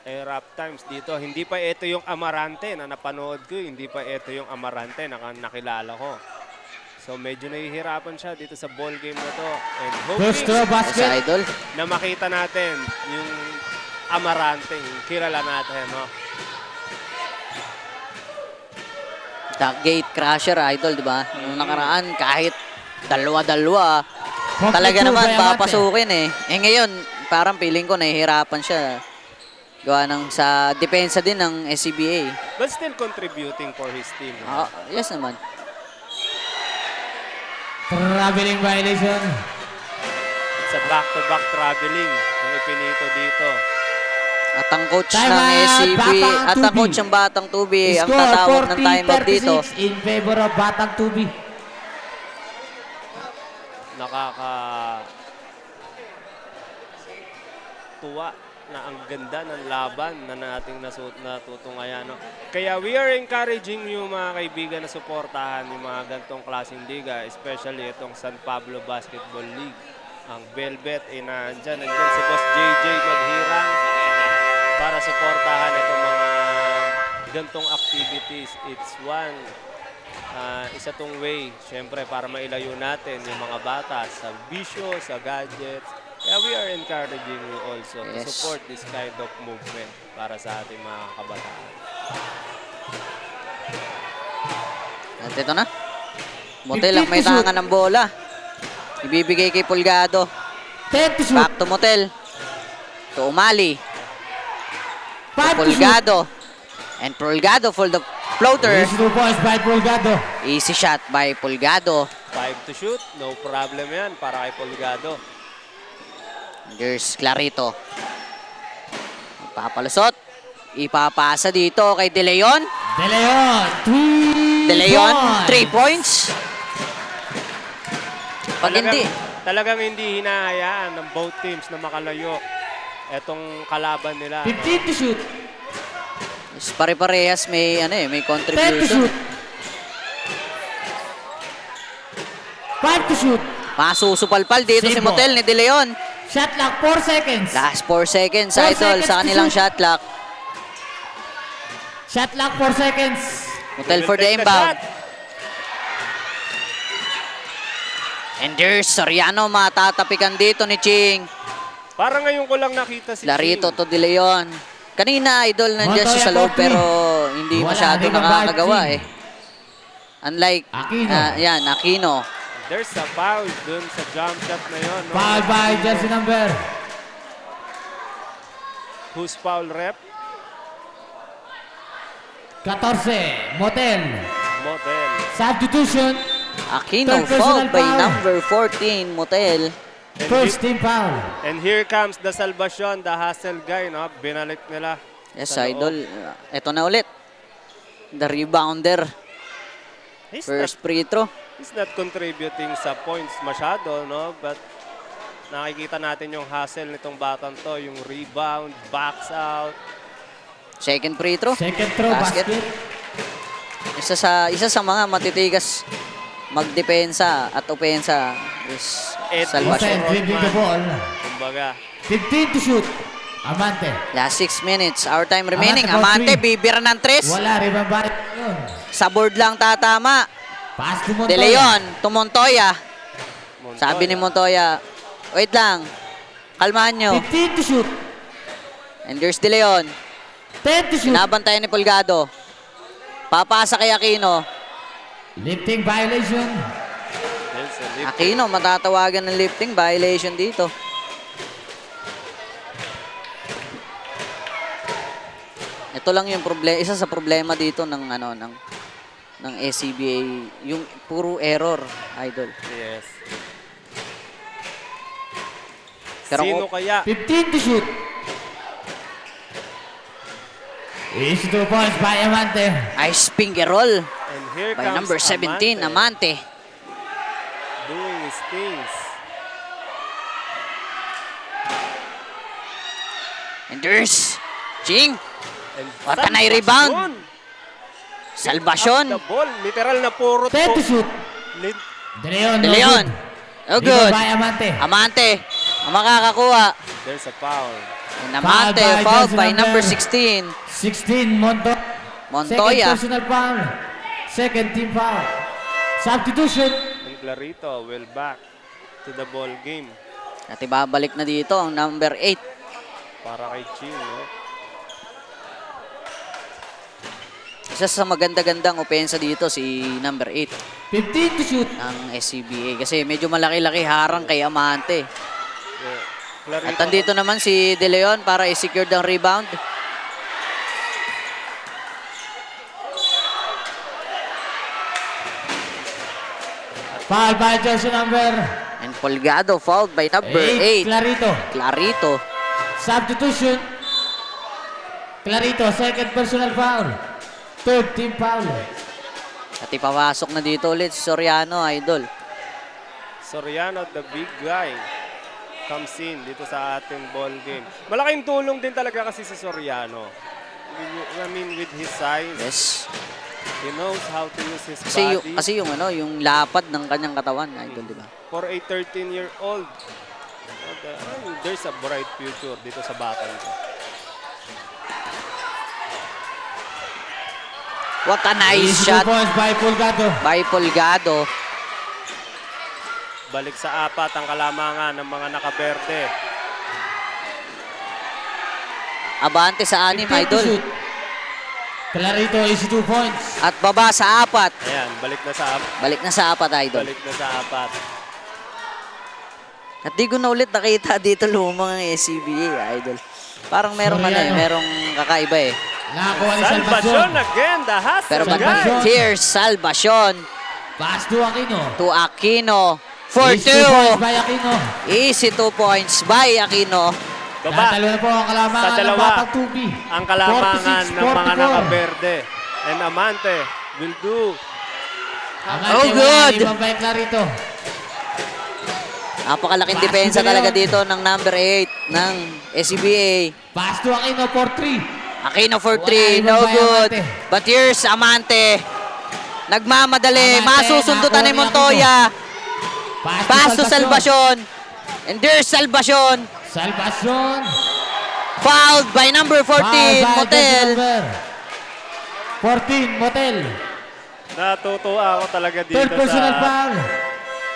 a rough times dito. Hindi pa ito yung Amarante na napanood ko. Hindi pa ito yung Amarante na nakilala ko. So medyo nahihirapan siya dito sa ball game na to. And First throw hoping Sa basket. idol. na makita natin yung Amarante, yung kilala natin. No? The gate crusher idol, di ba? Nung nakaraan, kahit dalawa-dalawa, talaga Complete naman two by Amante. papasukin eh. Eh ngayon, parang feeling ko nahihirapan siya. Gawa ng sa depensa din ng SCBA. But still contributing for his team. No? Yes naman. Traveling violation. Sa back-to-back traveling yung ipinito dito. At ang coach Time ng out, SCB, Batang at ang 2B. coach ng Batang 2B, ang Score tatawag ng timeout dito. 40-36 in favor of Batang 2B. Tuwa na ang ganda ng laban na nating natutungayan. No? Kaya we are encouraging you mga kaibigan na suportahan yung mga gantong klaseng liga, especially itong San Pablo Basketball League. Ang Velvet ay nandyan si Boss JJ Maghirang para suportahan itong mga gantong activities. It's isa tong way, syempre, para mailayo natin yung mga bata sa bisyo, sa gadgets. Kaya we are encouraging you also to Yes. support this kind of movement para sa ating mga kabataan. At ito na. Motel ang may tangan ng bola. Ibibigay kay Pulgado. 10 to shoot. Back to Motel. To Umali. 5 to shoot. Pulgado. And Pulgado for the floater. Easy 2 points by Pulgado. Easy shot by Pulgado. 5 to shoot, no problem yan para kay Pulgado. There's Clarito. Papalusot. Ipapasa dito kay De Leon. De Leon, 3 De Leon, points. 3 points. Pag hindi, Talagang hindi hinahayaan ng both teams na makalayo etong kalaban nila. 15 to shoot. pare-parehas may, may 10 to contribution. shoot. 5 to shoot. Masusupalpal dito si Simple. Motel ni De Leon. Shot clock, 4 seconds. Last 4 seconds, 4 idol, seconds sa to kanilang shoot. shot clock. Shot clock, 4 seconds. Motel Will for the take inbound. shot. And there's Soriano, matatapikan dito ni Ching. Parang ngayon ko lang nakita si Larito Ching. to De Leon. Kanina, idol, nandiyan siya sa Montoya loob Coffee. pero hindi Wala, masyado di ba, nakakagawa Ching? eh. Unlike, Aquino. yan, Aquino. There's a foul dun sa jump shot na yun. No? Foul by jersey number. Who's foul rep? 14, Motel. Model. Substitution, Aquino Third personal fouled by foul. number 14, Motel. first team foul. And here comes the salvation, the hustle guy, no? Binalik nila. Yes, sa loob. idol. Ito na ulit. The rebounder. He's First free throw. He's not contributing sa points masyado, no? But nakikita natin yung hustle nitong batang to, yung rebound, backs out. Second free throw. Second throw, Basket. basket. Isa sa mga matitigas magdepensa at opensa is Ed Motel Salvacion. dribbling the ball. Kumbaga, 15 to shoot. Amante. Last 6 minutes. Our time remaining. Amante, Amante, bibira ng 3. Wala, rebound by yun. Sa board lang tatama. Pass to Montoya. De Leon to Montoya. Montoya. Sabi ni Montoya, wait lang. Kalmahan nyo. 15 to shoot. And there's De Leon. 10 to shoot. Binabantayan ni Pulgado. Papasa kay Aquino. Lifting violation. There's a lift. Aquino, matatawagan ng lifting violation dito. Ito lang yung problema, isa sa problema dito ng ng SCBA, yung puro error, idol. Yes. Pero Sino kaya? 15 to shoot. Easy 2 points by Amante. Ice finger roll And here by comes number 17, Amante. doing his things. And there's Ching. And What a nice rebound. Salvation. Salvacion. The ball, literal na puro 10 to shoot. De Leon. De no Leon. good. Oh, good. Rebound by Amante. Amante. Ang makakakuha. There's a foul. And Amante Foul by fouled by jersey number number 16. 16, Montoya. Second personal foul. Second team foul. Substitution. And Clarito will back to the ball game At ibabalik na dito ang number 8. para kay Ching, no? Isa sa maganda-gandang opensa dito si number 8 15 to shoot. ng SCBA. Kasi medyo malaki-laki harang kay Amante. Yeah. Clarito, At andito naman si De Leon para i-secure ang rebound. Foul by jersey number And Pulgado fouled by number 8. 8. Clarito. Clarito. Substitution. Clarito, second personal foul. Third team foul. At ipapasok na dito ulit si Soriano, idol. Soriano, the big guy, comes in dito sa ating ball game. Malaking tulong din talaga kasi si Soriano. I mean, with his size, Yes. he knows how to use his Kasi body. yung lapad ng kanyang katawan, idol, di ba? For a 13-year-old, there's a bright future dito sa batang ito. What a nice Easy 2 shot points by Pulgado. by Pulgado. Balik sa apat ang kalamangan ng mga nakaberde. Abante sa 15 anim, to idol. shoot. Clarito, easy 2 points. At baba sa 4. Ayan, balik na sa Balik na sa 4, idol. balik na sa 4. At di ko na ulit nakita dito lumang SCBA, idol. Parang merong Soriano. merong kakaiba eh. Nakakuha ni Salvacion Salvacion. again, the hustle Pero guy. Salvacion. here's Salvacion Pass to Aquino. to Aquino for Easy 2 points 2. by Aquino. Easy 2 points by Aquino. Baba. Tatalo na po ang kalamangan Sa ng dalawa. Batang Tubi. Ang kalamangan 46, ng mga 44. nakaberde. And Amante will do. Amante, Oh, wala, good. limang by Clarito. Napakalaking Pass depensa to De talaga Leon. dito ng number 8 ng SCBA. Pass to Aquino for 3. Aquino for Wala, 3, ibang no by good. Amante. But here's Amante. Nagmamadali, Amante, masusundutan ni nakakuha ni Montoya. Pass to Salvacion. Salvacion. And there's Salvacion. Salvacion. Fouled by number 14, Foul by Motel. number 14, Motel. Natutuwa ako talaga dito Third personal sa... foul.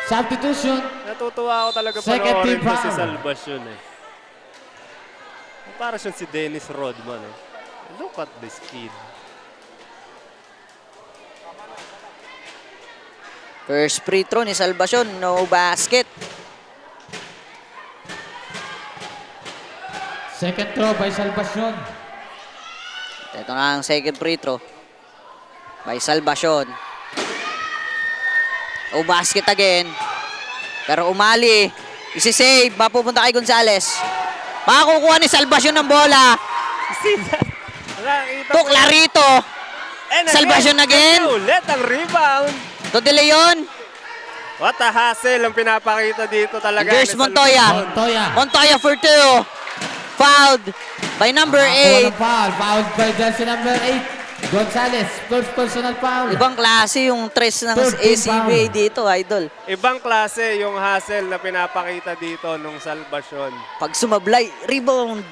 Substitution. Natutuwa ako talaga Second panoorin team ko si foul. Salvacion eh. Para siyang si Dennis Rodman eh. Look at this kid. First free throw ni Salvacion, no basket. Second throw by Salvacion. Ito na ang second free throw by Salvacion. O basket again. Pero umali. Isi-save. Mapupunta kay Gonzales. Makakukuha ni Salvacion ng bola. Nakita To mo- Clarito. And Salvacion again. Ulit ang rebound. To De Leon. What a hustle ang pinapakita dito talaga. There's ni Montoya. Salvacion. Montoya. Montoya for 2. Fouled by number Nakakuha 8. ng foul. Fouled by jersey number 8. Gonzales. First personal foul. Ibang klase yung tres ng Third team ACBA foul. dito, idol. Ibang klase yung hustle na pinapakita dito nung Salvacion. Pag sumablay, rebound.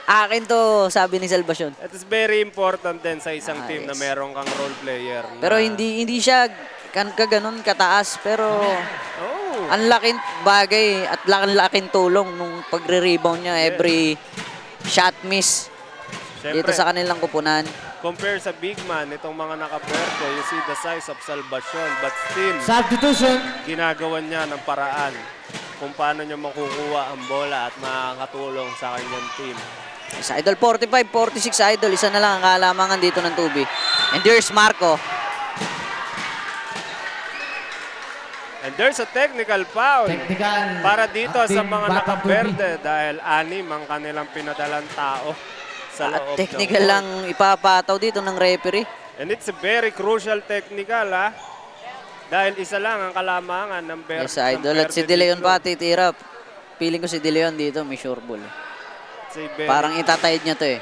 Akin to, sabi ni Salvacion. It is very important din sa isang team yes. na meron kang role player. Pero na- hindi siya kaganon kataas, pero Oh. ang laking bagay at laking tulong nung pagre-rebound niya every shot miss dito Siyempre, sa kanilang kupunan. compare sa big man, itong mga nakapwerte, you see the size of Salvacion. But still, Substitution. ginagawa niya ng paraan kung paano niya makukuha ang bola at makakatulong sa kanyang team. Sa Idol 45-46 Idol, isa na lang ang kalamangan dito ng Tubi. And there's Marco. And there's a technical foul Technical. para dito sa Team mga Batang Tubi. nakapwerte dahil 6 ang kanilang pinadalang tao sa At loob technical ng lang ipapataw dito ng referee. And it's a very crucial technical ha. Dahil isa lang ang kalamangan ng Yes, Idol. At si De Leon pa titira. Feeling ko si De Leon dito may sure ball. Parang itatayid niya to eh.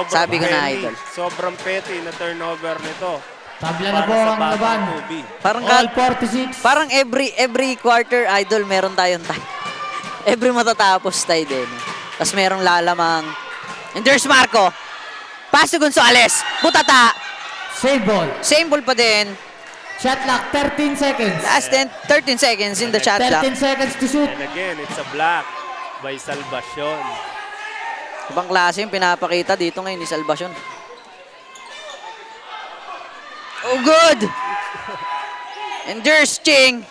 sabi ko na, Idol. Sobrang petty na turnover nito. Tabla na Para po sa ang Batang laban. Tubi. Parang All 46. parang every quarter Idol meron tayong tie. Every matatapos tie din. Tapos merong lalamang. And there's Marco. Pass to Gonzales. Butata. Save ball. Same ball pa din. Shot clock, 13 seconds. Last 13 seconds in the shot 13 clock. seconds to shoot. And again, it's a block by Salvacion. Ibang klase yung pinapakita dito ngayon ni Salvacion. Oh, good! And there's Ching.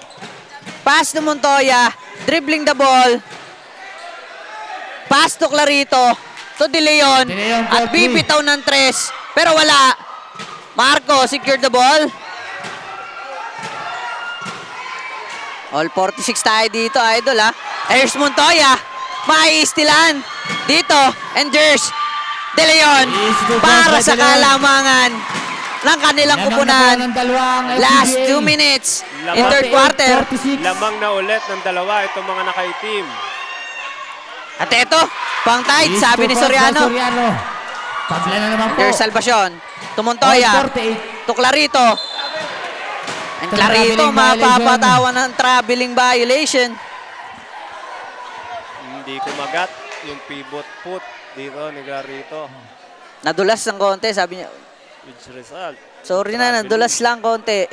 Pass to Montoya. Dribbling the ball. Pass to Clarito. To De Leon. De Leon for At bibitaw ng tres. Pero wala. Marco secured the ball. All 46 tayo dito, Idol, ha. There's Montoya. Maiistilan. Dito. And there's De Leon. Easy to Para pass by sa De Leon. kalamangan ng kanilang Lamang na kupunan. po ng dalawang Last SCBA. 2 minutes in Lamang. third quarter. 46. Lamang na ulit ng dalawa itong mga nakaitim. At eto, pang tied, Easy sabi to ni pass by Soriano. Soriano. Tabla na naman po. There's Salvacion. To All Montoya. 48. To Clarito. And Ito, Clarito, traveling violation. mapapatawan ng traveling violation. Hindi kumagat yung pivot foot dito ni Garrito. Nadulas ng konti, sabi niya. Which result. Sorry na, nadulas lang konti.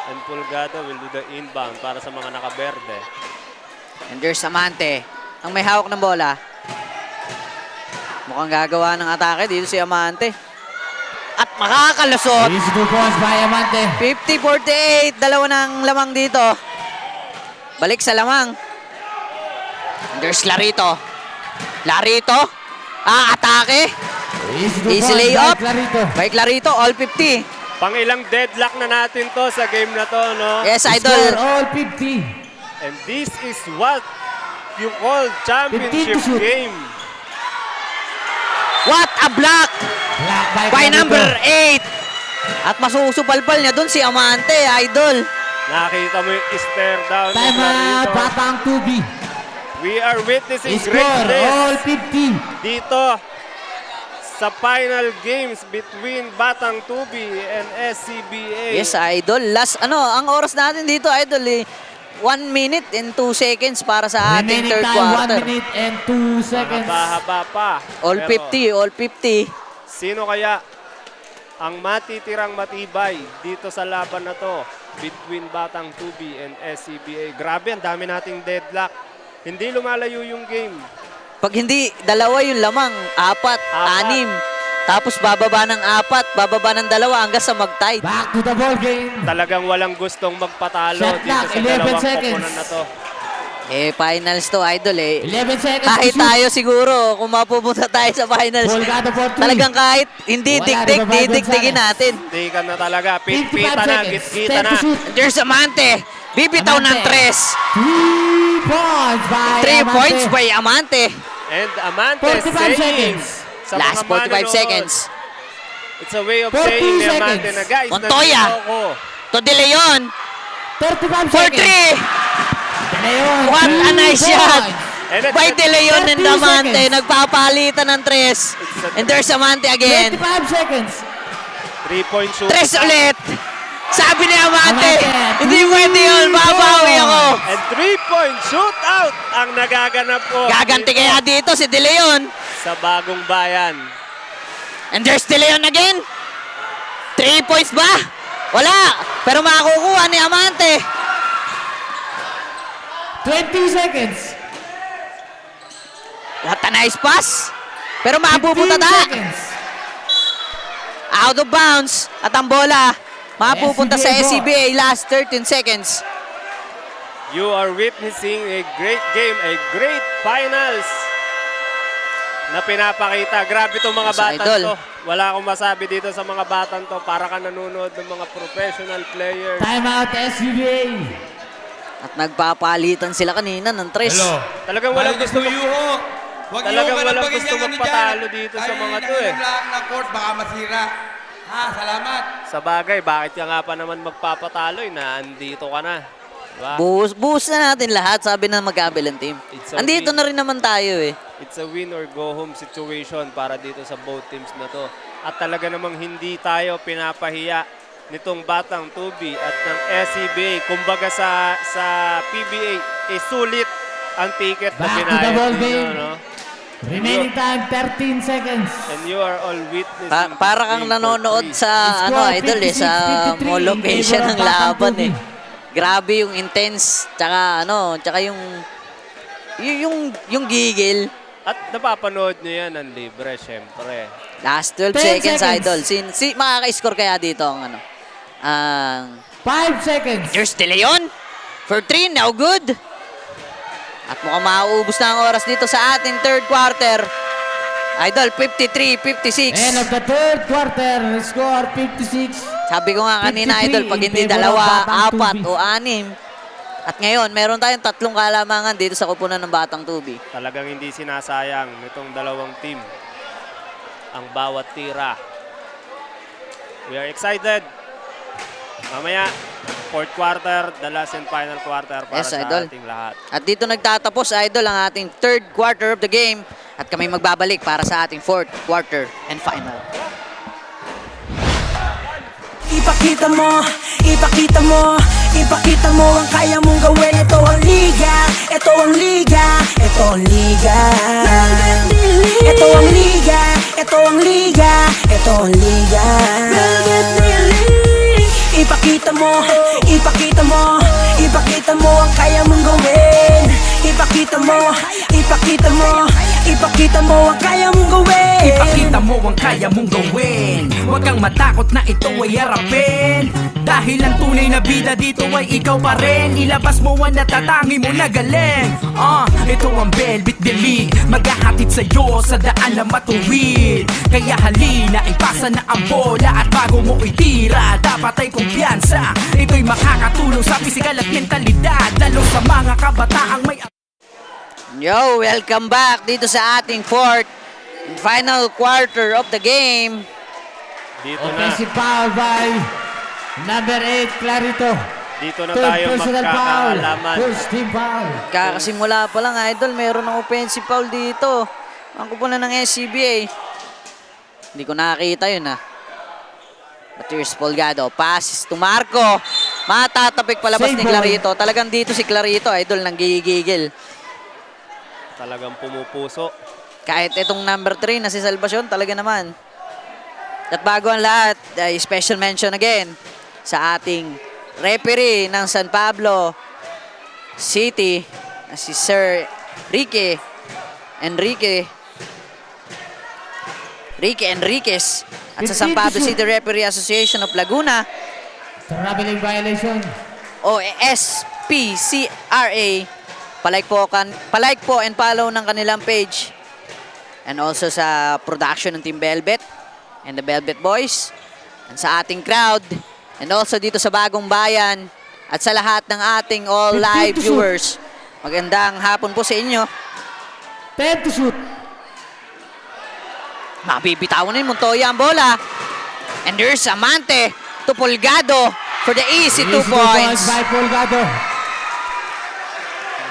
And Pulgado will do the inbound para sa mga nakaberde. And there's Amante. Ang may hawak ng bola. Mukhang gagawa ng atake dito si Amante. At makakalusot. Easy 2 points by Amante. 50-48. Dalawa ng lamang dito. Balik sa lamang. There's Larito. Larito. Atake. Easy 2 Easy points layup. by Clarito. By Clarito, all 50. Pang-ilang deadlock na natin to sa game na to, no? Yes, Score Idol. all 50. And this is what you call 15 championship to shoot. game. What a block Block by by Clarito. number 8. At masusupalpal niya dun si Amante, Idol. Nakita mo yung stare down. Time ni out. Clarito. Batang 2B. We are witnessing Score greatness all 50. dito sa final games between Batang Tubi and SCBA. Yes, Idol. Last, ang oras natin dito, Idol, 1 minute and 2 seconds para sa ating Remaining third time, quarter. 1 minute and 2 seconds. Mahaba-haba pa. All Pero 50, all 50. sino kaya ang matitirang matibay dito sa laban na to between Batang Tubi and SCBA? Grabe, ang dami nating deadlock. Hindi lumalayo yung game. Pag hindi, dalawa yung lamang, 4, 6. Tapos bababa ng 4, bababa ng 2 hanggang sa mag-tied. Back to the ball game. Talagang walang gustong magpatalo Shot dito clock, sa 11 dalawang seconds. koponan na to. Finals to, Idol 11 seconds Kahit to shoot. tayo siguro, kung mapupunta tayo sa finals, Volgado for 3. talagang kahit hindi Wala, dikdik, revival didikdikin Gonzalez. natin. Hindi ka na talaga. 55 Pitpita na, seconds. gitgita 10 na. to shoot. There's Amante. Bibitaw ng Amante. 3. 3 points by 3 Amante. points by Amante. And Amante 45 saying seconds. sa Last mga 45 manonood, seconds. It's a way of 40 saying ni Amante seconds. na guys, Montoya. nandito ako. To De Leon 35 for seconds. 3. Leon, What a 3 nice shot. points. And it's By De Leon 30 and Amante. seconds. Nagpapalitan ng 3. And there's Amante again. 25 seconds. 3-point shoot. 3 ulit. Sabi ni Amante, Amante, hindi pwede yun. Babawi ako. And 3-point shootout ang nagaganap po Gaganti dito kaya dito si De Leon. sa Bagong Bayan. And there's De Leon again. 3 points ba? Wala. Pero makakukuha ni Amante. 20 seconds. What a nice pass. Pero 15 mapupunta na. seconds. Out of bounds. At ang bola, mapupunta sa SCBA SCBA last 13 seconds. You are witnessing a great game, a great finals na pinapakita. Grabe itong mga Yes, batang Idol. to. Wala akong masabi dito sa mga batang to. Para ka nanonood ng mga professional players. Time out SCBA. At nagpapalitan sila kanina ng 3. Talagang walang gusto Huwag Talagang niyo walang kalampagin gusto yung ano magpatalo dyan. dito sa Tayo mga yung to eh. nakilang ng court, baka masira. Salamat. Sa bagay, bakit ka nga pa naman magpapatalo? Nandito ka na. Diba? Buhos na natin lahat, sabi ng magkabilang team. It's a Andito win. na rin naman tayo eh. It's a win or go home situation para dito sa both teams na to. At talaga namang hindi tayo pinapahiya nitong Batang Tubi at ng SCBA. Kumbaga sa PBA, sulit ang ticket na Back to the binayad ball ninyo, game. no? Remaining time 13 seconds. And you are all witnessing Para kang this game nanonood for free. sa Score Idol eh, 56, sa 53 mall in location favor ng of Batang laban Tubi. eh. Grabe yung intense, tsaka tsaka yung gigil. At napapanood nyo yan ng libre, syempre. Last 12 10 seconds, seconds. Idol. Makaka-score kaya dito ang 5 seconds. There's De Leon for 3, now good. At mukhang mauubos na ang oras dito sa ating third quarter. Idol, 53-56. End of the third quarter. Score 56. Sabi ko nga kanina, 53 Idol, pag in hindi favor of 2, Batang 4 Tubi. o 6. At ngayon, meron tayong 3 kalamangan dito sa kupunan ng Batang Tubi. Talagang hindi sinasayang nitong dalawang team ang bawat tira. We are excited. Mamaya, fourth quarter, the last and final quarter para Yes, sa Idol. ating lahat. At dito nagtatapos, Idol, ang ating third quarter of the game. At kami magbabalik para sa ating fourth quarter and final. Ipakita mo, ipakita mo, ipakita mo ang kaya mong gawin. Ito ang liga, ito ang liga, ito ang liga. Ito ang liga, ito ang liga, ito ang liga. Ipakita mo, ipakita mo, ipakita mo ang kaya mong gawin. ipakita mo, ipakita mo, ipakita mo ang kaya mong gawin. Ipakita mo ang kaya mong gawin. Huwag kang matakot na ito ay harapin. Dahil ang tunay na bida dito ay ikaw pa rin. Ilabas mo ang natatangi mo na galing. Ito ang Velvet The League, maghahatid sa'yo sa daan na matuwid. Kaya halina, ipasa na ang bola. At bago mo itira, dapat ay kumpiyansa. Ito'y makakatulong sa pisikal at mentalidad, lalo sa mga kabataang may... Yo, welcome back dito sa ating fourth and final quarter of the game. Dito na. Offensive foul by number 8, Clarito. Dito na Third tayo personal foul. magkakaalaman. First team foul. Kakasimula pa lang, idol, meron ng offensive foul dito. Ang kupunan ng SCBA. Hindi ko nakakita yun, ha. But here's Polgado. Passes to Marco. Matatapik palabas Save ni ball. Clarito. Talagang dito si Clarito, idol, nang gigigil. Talagang pumupuso. Kahit itong number 3 na si Salvacion, talaga naman. At bago ang lahat, special mention again sa ating referee ng San Pablo City, si Sir Ricky Enriquez, at sa San Pablo City Referee Association of Laguna, Traveling violation. o SPCRA. Palike po and follow ng kanilang page. And also sa production ng Team Velvet and the Velvet Boys. And sa ating crowd. And also dito sa Bagong Bayan. At sa lahat ng ating all live viewers. Magandang hapon po sa inyo. 10 to shoot. Mabibitawan ni Montoya ang bola. And there's Amante to Polgado for the easy 2 points. by Polgado.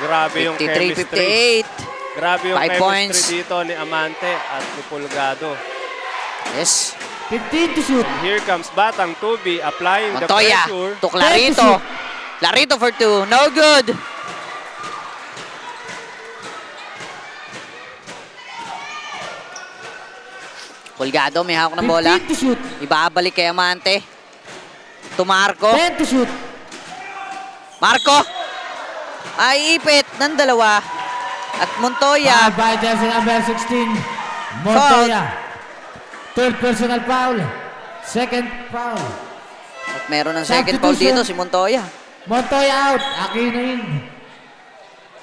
Grabe yung chemistry. 53-58. Grabe yung 5 chemistry points. dito ni Amante at ni Pulgado. Yes. 15 to shoot. Here comes Batang Tubi applying the Montoya pressure. to Clarito. Clarito for 2. No good. Polgado, may hawak ng bola. 15 to shoot. Ibabalik kay Amante. To Marco. 10 to shoot. Marco. Ay, ipit ng dalawa. At Montoya. Foul by jersey number 16. Montoya. Third personal foul. Second foul. At meron ng second foul dito si Montoya. Montoya out. Aquino in.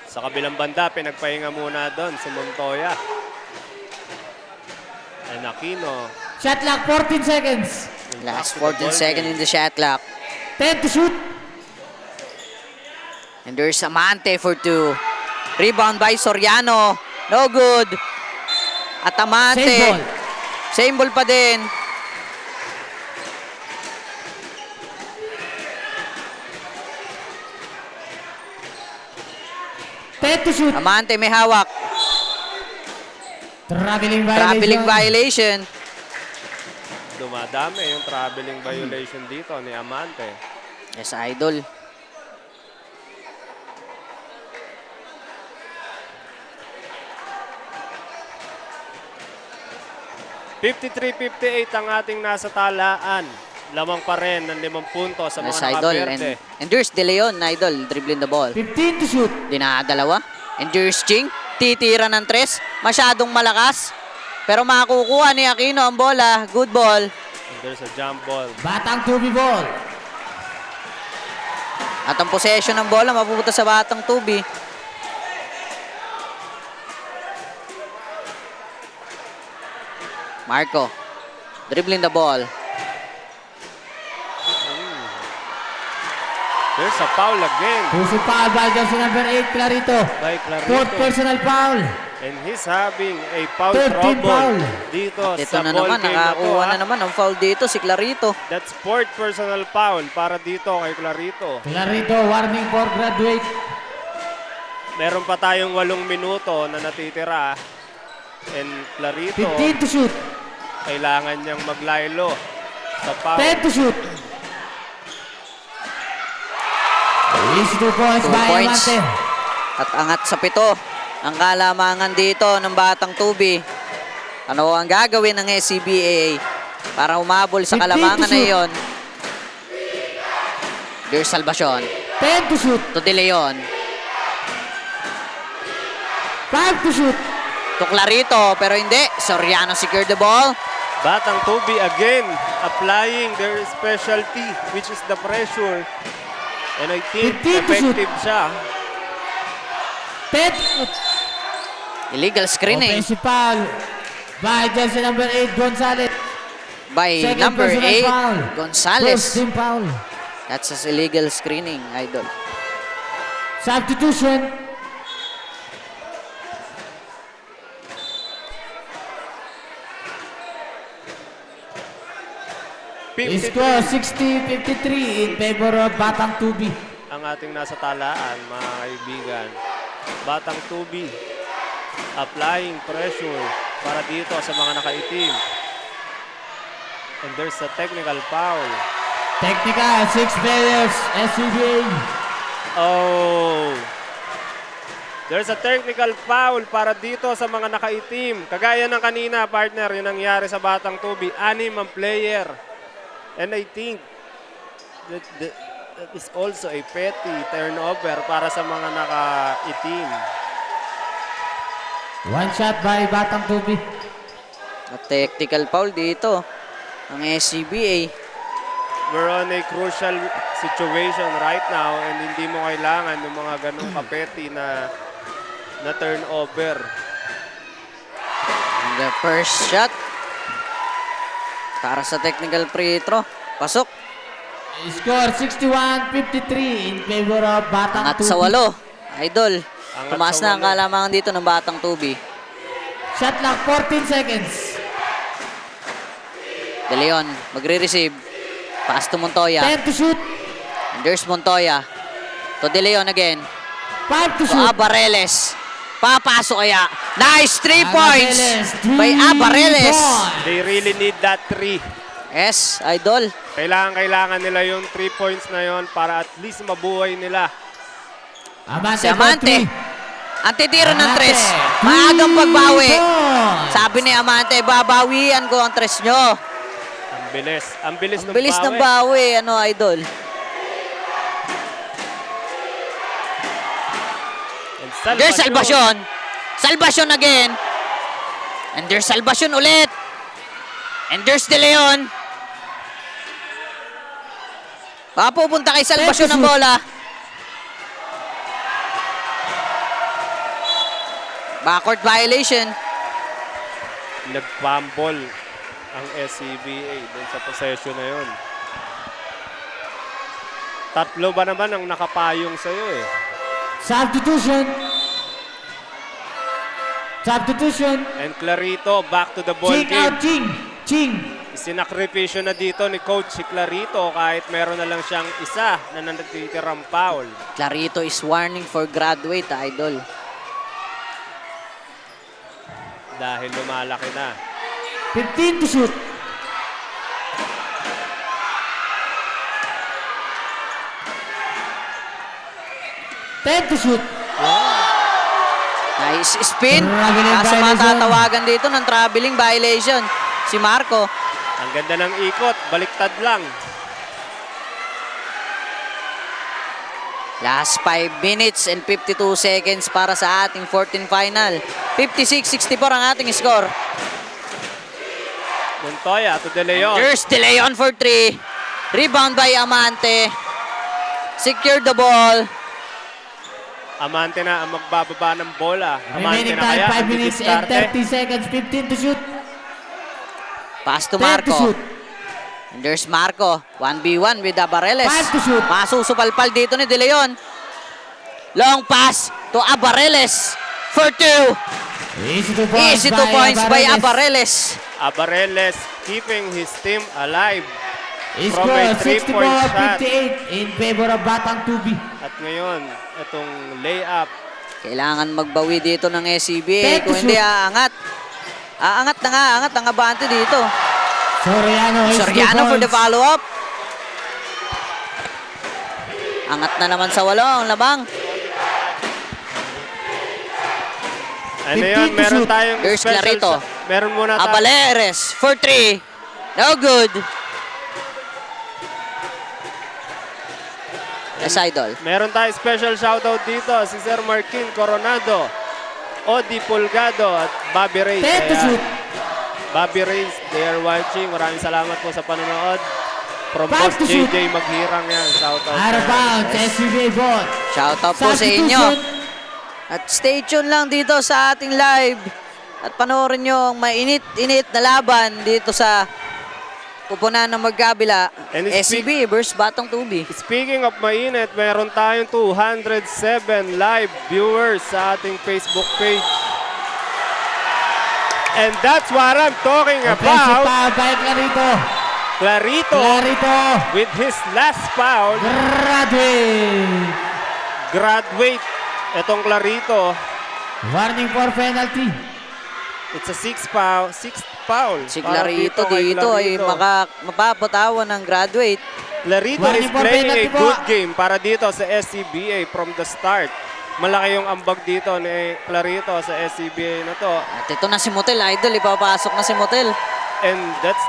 Sa kabilang banda, pinagpahinga muna doon si Montoya. And Aquino. Shot clock 14 seconds. Last 14 seconds in the shot clock. 10 to shoot. And there's Amante for 2. Rebound by Soriano. No good. At Amante. Same ball. Same ball pa din. To shoot. Amante may hawak. Traveling violation. Traveling violation. Dumadami yung traveling violation dito ni Amante. Yes, idol. .53-58 ang ating nasa talaan. Lamang pa rin ng 5 puntos sa mga Yes, idol. nakaberde. And there's De Leon, idol, dribbling the ball. 15 to shoot. Dinadalawa. And there's Ching. Titira ng 3. Masyadong malakas. Pero makukuha ni Aquino ang bola. Good ball. And there's a jump ball. Batang Tubi ball. At ang possession ng bola mapupunta sa Batang Tubi. Marco. Dribbling the ball. There's a foul again Puso foul by jersey number 8, Clarito. by Clarito. Fourth personal foul. And he's having a foul 13 trouble foul. dito Ito sa na ball naman, game na to. nakakuha ha? na naman ang foul dito si Clarito. That's fourth personal foul para dito kay Clarito. Clarito, warning for graduate. Meron pa tayong 8 minuto na natitira. And Clarito, 15 to shoot. kailangan niyang maglaylo sa foul. 10 to shoot. Easy 2 points 2 by points. Amante. At angat sa 7. Ang kalamangan dito ng Batang Tubi. Ano ang gagawin ng SCBA para umabol sa 15 to kalamangan na shoot. iyon? There's Salvacion 10 to shoot. to De Leon. 5 to shoot. To Clarito, pero hindi. Soriano secured the ball. Batang Tubi again applying their specialty, which is the pressure. And I think 15 to shoot. effective siya. 10 to shoot. Illegal screening Offensive foul by jersey number 8, Gonzalez. by Second number personal 8, foul. First Gonzalez. team foul. That's an illegal screening, idol. Substitution. Score 60-53 in favor of Batang Tubi. Ang ating nasa talaan, mga kaibigan. Batang Tubi applying pressure para dito sa mga nakaitim. And there's a technical foul. Technical, 6 players, SCBA. Oh! There's a technical foul para dito sa mga nakaitim. Kagaya ng kanina, partner, yun nangyari sa Batang Tubi. 6 ang player. And I think that is also a petty turnover para sa mga nakaitim. One shot by Batang Tubi. A technical foul dito ng SCBA. We're on a crucial situation right now and hindi mo kailangan ng mga ganong kapeti na turnover. And the first shot para sa technical free throw. Pasok. Score 61-53 in favor of Batang Angat Tubi. sa 8. Idol. Angat Tumaas sa na ang 8. kalamangan dito ng Batang Tubi. Shot clock 14 seconds. De Leon magre-receive. Pass to Montoya. 10 to shoot. And there's Montoya. To De Leon again. 5 to To shoot. Abareles. Papasok kaya. Nice 3 points Abareles, by 3 Abareles. points. They really need that 3. Yes, idol. Kailangan nila yung 3 points na yon para at least mabuhay nila. Amante Si Amante. for Ang titiro ng Amante, tres. Maagang 3 pagbawi. points. Sabi ni Amante, babawian ko ang tres nyo. Ang bilis. Ang bilis Ang ng bilis bawi. ng bawi, idol. And There's Salvacion. Salvacion again. And there's Salvacion ulit. And there's De Leon. Papupunta kay Salvacion ang bola. Backward violation. Nag-fumble ang SCBA dun sa possession na yun. Tatlo ba naman ang nakapayong sa'yo eh? Substitution. Substitution. And Clarito back to the ball Ching game. out, Ching. Ching. Sinakripisyo na dito ni Coach si Clarito kahit meron na lang siyang isa na natitirang foul. Clarito is warning for graduate, idol. Dahil lumalaki na. 15 to shoot. Ten to shoot. Nice spin. Traveling Kaso violation. matatawagan dito ng traveling violation. Si Marco. Ang ganda ng ikot, baliktad lang. Last 5 minutes and 52 seconds para sa ating 14 final. 56-64 ang ating score. Montoya to De Leon. There's De Leon for 3. Rebound by Amante. Secure the ball. Amante na ang magbababa ng bola. Amante Remaining na time kaya 5 ang minutes and didiskarte. 30 seconds. 15 to shoot. Pass to 10 to Marco. shoot. And there's Marco. 1v1 with Abareles. 5 to shoot. Masusupalpal dito ni De Leon. Long pass to Abareles for 2. Easy 2 points, Easy 2 points by Abareles. Abareles keeping his team alive. From Score a 3-point shot. 64-58 in favor of Batang Tubi. At ngayon, itong layup. Kailangan magbawi dito ng SCBA. 10 to Kung hindi, shoot. aangat. Aangat ang Abante dito. Soriano is 2 Soriano for the points. follow-up. Angat na naman sa 8 ang labang. Ano 15 yun, to meron shoot. tayong There's special Clarito. shot. Meron muna tayo. Abaleres for 3. No good. Yes, idol. Meron tayong special shoutout dito, si Sir Markin Coronado. Odi Pulgado at Bobby Reyes. 10 to Ayan. shoot. Bobby Reyes, they are watching. Maraming salamat po sa panonood. From 5 Boss to shoot. JJ Maghirang yan. Shout out. Out of bounds, SCBA ball. Shoutout po sa inyo. At stay tuned lang dito sa ating live. At panoorin nyo ang mainit-init na laban dito sa kupunan ng magkabila. And SCB versus Batang Tubi. Speaking of mainit, meron tayong 207 live viewers sa ating Facebook page. And that's what I'm talking Offensive about. foul, balik na rito. Clarito Clarito, with his last foul. Graduate. Itong Clarito. Warning for penalty. It's a sixth foul. Si Para Clarito kay dito ay Clarito. mapapatawan ng graduate. Clarito Warning is for playing penalty a po. good game para dito sa SCBA from the start. Malaki yung ambag dito ni Clarito sa SCBA na to. At ito na si Motel, idol. Ipapasok na si Motel. And that's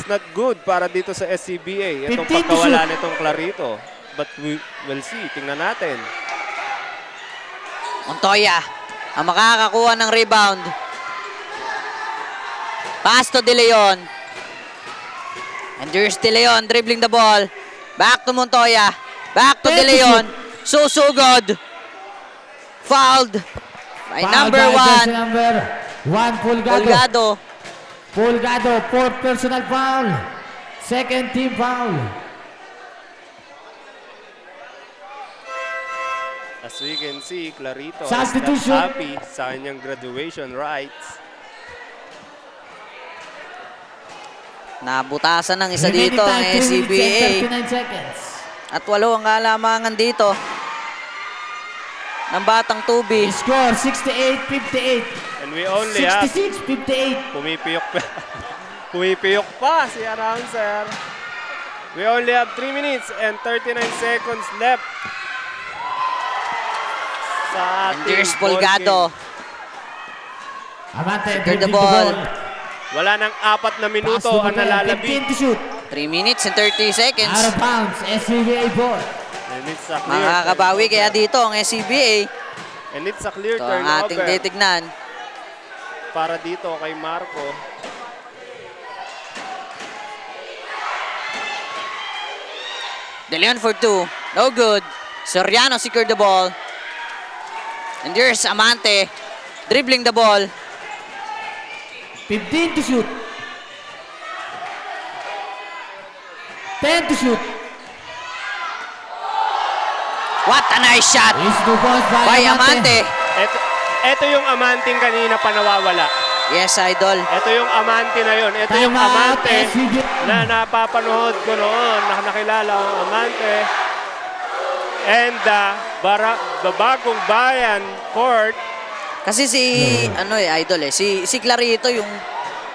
not good para dito sa SCBA. 15 Itong to pagkawala shoot. nitong Clarito. But we will see. Tingnan natin. Montoya, ang makakakuha ng rebound. Pass to De Leon. And there's De Leon dribbling the ball. Back to Montoya. Back to De Leon. Susugod. Fouled by Foul number by jersey 1. number 1, Pulgado. Pulgado. Pulgado, fourth personal foul. Second team foul. As we can see, Clarito is Substitution. not happy sa kanyang graduation rights. Nabutasan ng isa Remaining dito ang time, 2 minutes SCBA. and 39 seconds. At 8 ang kalamangan dito ng Batang Tubi. Score 68-58. And we only have 66-58. Pumipiyok pa si announcer. We only have 3 minutes and 39 seconds left. Sa And ating there's ball Pulgado. game. Amante, Secure the dribbling ball. Wala nang 4 na minuto ang nalalabi. 15 to shoot. 3 minutes and 30 seconds. Out of bounds, SCBA ball. And it's a clear Makakabawi kaya dito ang SCBA. And it's a clear Ito ang ating turnover titignan. para dito kay Marco. De Leon for 2. No good. Soriano secured the ball. And there's Amante dribbling the ball. 15 to shoot. 10 to shoot. What a nice shot Is the ball by Amante. Ito yung Amanting kanina pa nawawala. Yes, idol. Ito yung Amante na yun. Ito yung Time out, Amante SCBA. na napapanood ko noon. Nakilala ang Amante. And the Bagong Bayan Court. Kasi idol si Clarito yung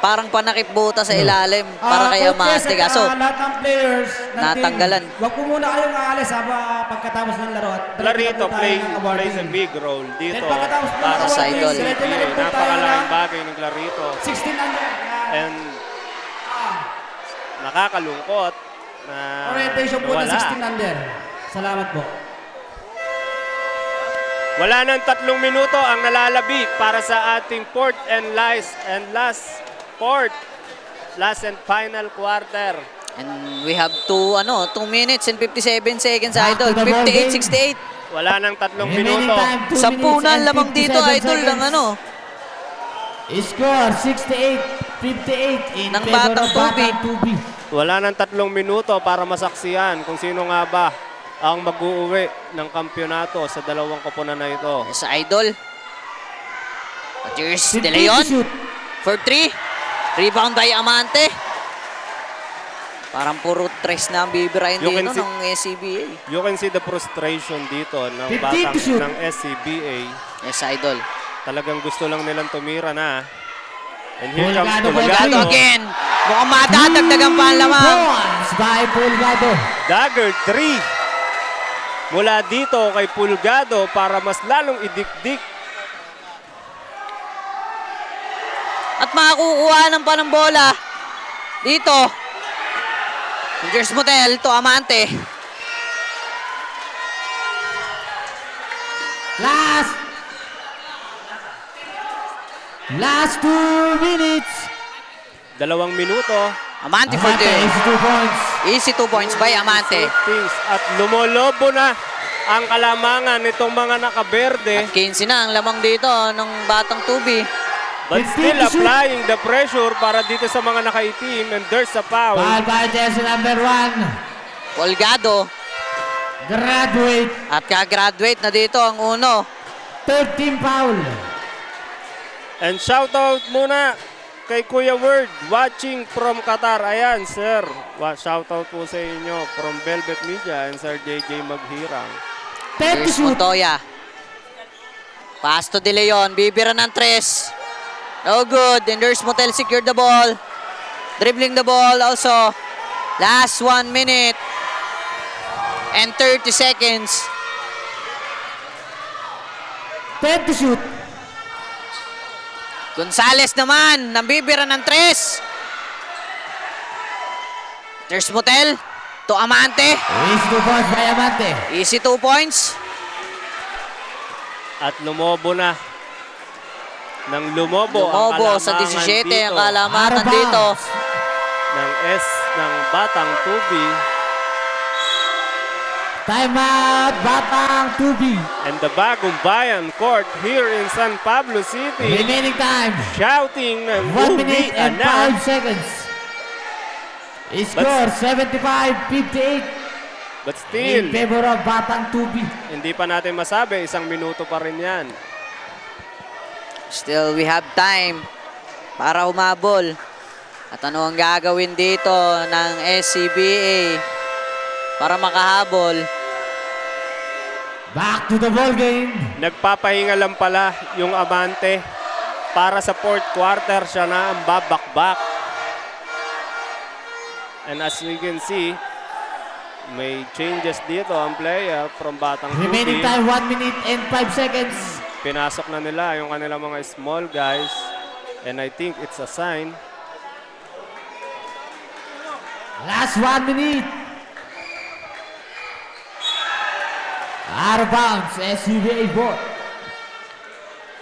parang panakip buta sa ilalim para kay Amante. Kaso, lahat ng players ng natanggalan. team, wag po muna kayong aalis pagkatapos ng laro. At Clarito tayo ng awarding. plays a big role dito Then pagkatapos po ng para sa awarding, idol. diretso na rin po tayo Napakalaking ng bagay ni Clarito. 16 under. And nakakalungkot na Orientation po ng nawala. 16 under. Salamat po. Wala nang 3 minuto ang nalalabi para sa ating fourth and last and final quarter. And we have 2 minutes and 57 seconds, Back idol. to the ball game. 58-68. Wala nang 3 Remaining minuto. time, 2 minutes Sampunan and lamang dito, 57 idol, ng seconds. Score 68-58 in Ng favor Batang of Batang Tubi. Wala nang 3 minuto para masaksiyan kung sino nga ba ang mag-uuwi ng kampyonato sa dalawang koponan na ito. Yes, idol. At here's 15 De to Leon shoot. for 3. Rebound by Amante. Parang puro tres na ang bibirahin You dito can see- ng SCBA. You can see the frustration dito ng 15 batang to shoot. ng SCBA. Yes, idol. Talagang gusto lang nilang tumira na. And here Pulgado, comes Pulgado Pulgado. again. Mukhang madadagdagan pa ang lamang. Points by Pulgado. Dagger 3. Mula dito kay Pulgado para mas lalong idikdik. At makakukuha pa ng bola. Dito. Rangers Motel to Amante. Last Last 2 minutes. 2 minuto. Amante for Amante the is 2 points. easy 2 points by Amante. Things. At lumolobo na ang kalamangan nitong mga nakaberde. At 15 na ang lamang dito ng Batang Tubi. But 15 still to shoot. applying the pressure para dito sa mga nakaitim. And there's a foul. Foul by jersey number 1. Polgado. Graduate. At kagraduate na dito ang uno. 13 foul. And shoutout muna kay Kuya Word, watching from Qatar. Ayan, sir. Shoutout po sa inyo from Velvet Media and Sir JJ Maghirang. 10 to Here's shoot. Montoya. Pass to De Leon. Bibira ng 3. No good. And there's Motel secured the ball. Dribbling the ball also. Last 1 minute and 30 seconds. 10 to shoot. Gonzales naman. Nambibira ng 3. There's Motel to Amante. Is 2 points by Amante. Easy 2 points. At lumobo na. Nang lumobo ang Lumobo sa kalamangan 17 dito ang kalamangan Out of dito. bounds. ng S ng Batang Tubi. Timeout, Batang Tubi. And the Bagong Bayan Court here in San Pablo City Remaining time, shouting 1 minute and 5 na. seconds. Score 75-58 But in still, favor of Batang Tubi. hindi pa natin masabi, 1 minuto pa rin yan. Still, we have time para humabol. At ano ang gagawin dito ng SCBA para makahabol? Back to the ball game. Nagpapahinga lang pala yung Amante para sa fourth quarter siya na ang babakbak. And as we can see, may changes dito ang player from Batang Remaining Tubi. time, 1 minute and 5 seconds. Pinasok na nila yung kanilang mga small guys. And I think it's a sign. Last 1 minute. Out of bounds, SCBA ball.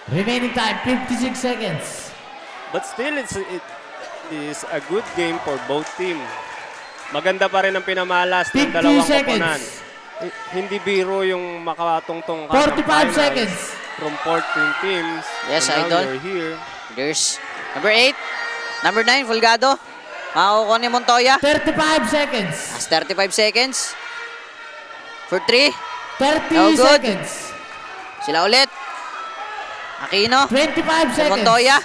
Remaining time, 56 seconds. But still, it is a good game for both team. Maganda pa rin ang pinamalas ng 50 dalawang seconds. koponan. Hindi biro yung makatungtong 45 seconds. from 14 teams. Yes, And now Idol. we're here. There's number 8, number 9, Fulgado. Makukuha ni Montoya. 35 seconds. As 35 seconds. For 3. 30 No good. seconds. Sila ulit. Aquino. 25 To seconds. Montoya.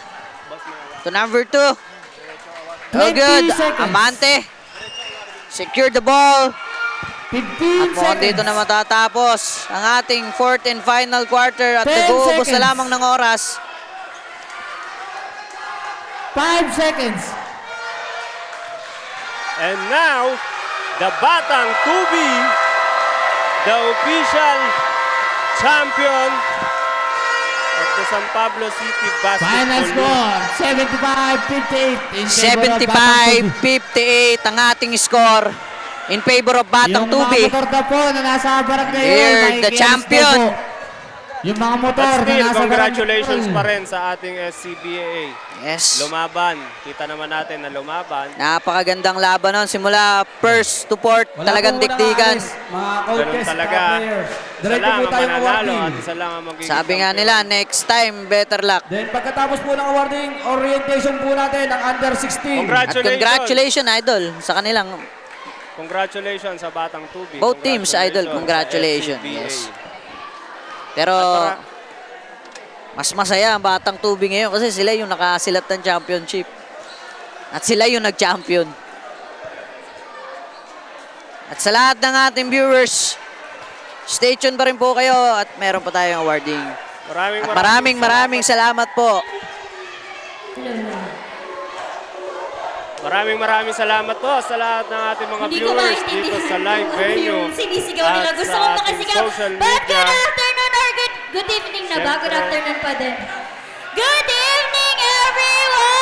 To number 2. No 20 good. seconds. Amante. Secure the ball. 15 At mukhang seconds. dito na matatapos ang ating fourth and final quarter at 10 nag-uubos na seconds. lamang ng oras. 5 seconds. And now, the Batang Tubi, the official champion of the San Pablo City Basketball Final League. score, 75-58 in favor of Batang Tubi. 75-58 ang ating score in favor of Batang Yung Tubi. mga motor na po na nasa barangay hall, Here, the makikialis champion. na po. Yung mga motor But na still, nasa congratulations barangay pa hall. rin sa ating SCBA. Yes. Lumaban. Kita naman natin na lumaban. Napakagandang laban nun. Simula first to fourth, talagang dikdikan. Mga Ganun coaches, talaga. players. Isa Diretso lang po ang tayong mananalo at awarding. isa lang ang magiging Sabi nga champion. nila, next time, better luck. Then pagkatapos po ng awarding, orientation po natin ang under 16. At congratulations, Idol, sa kanilang Congratulations sa Batang Tubi. both teams, Idol. sa Congratulations. SCBA. Yes. Pero At mas masaya ang Batang Tubi ngayon kasi sila yung nakasilat ng championship. At sila yung nag-champion. At sa lahat ng ating viewers, stay tuned pa rin po kayo at meron pa tayong awarding. At maraming salamat po. Maraming salamat po sa lahat ng ating mga Hindi ko viewers dito maintindihan sa live kung ano venue. yung sinisigaw nila. at Gusto sa ko ating makasigaw. social But media. good afternoon or good evening na ba? Good Siyempre. afternoon pa din. Good evening, everyone!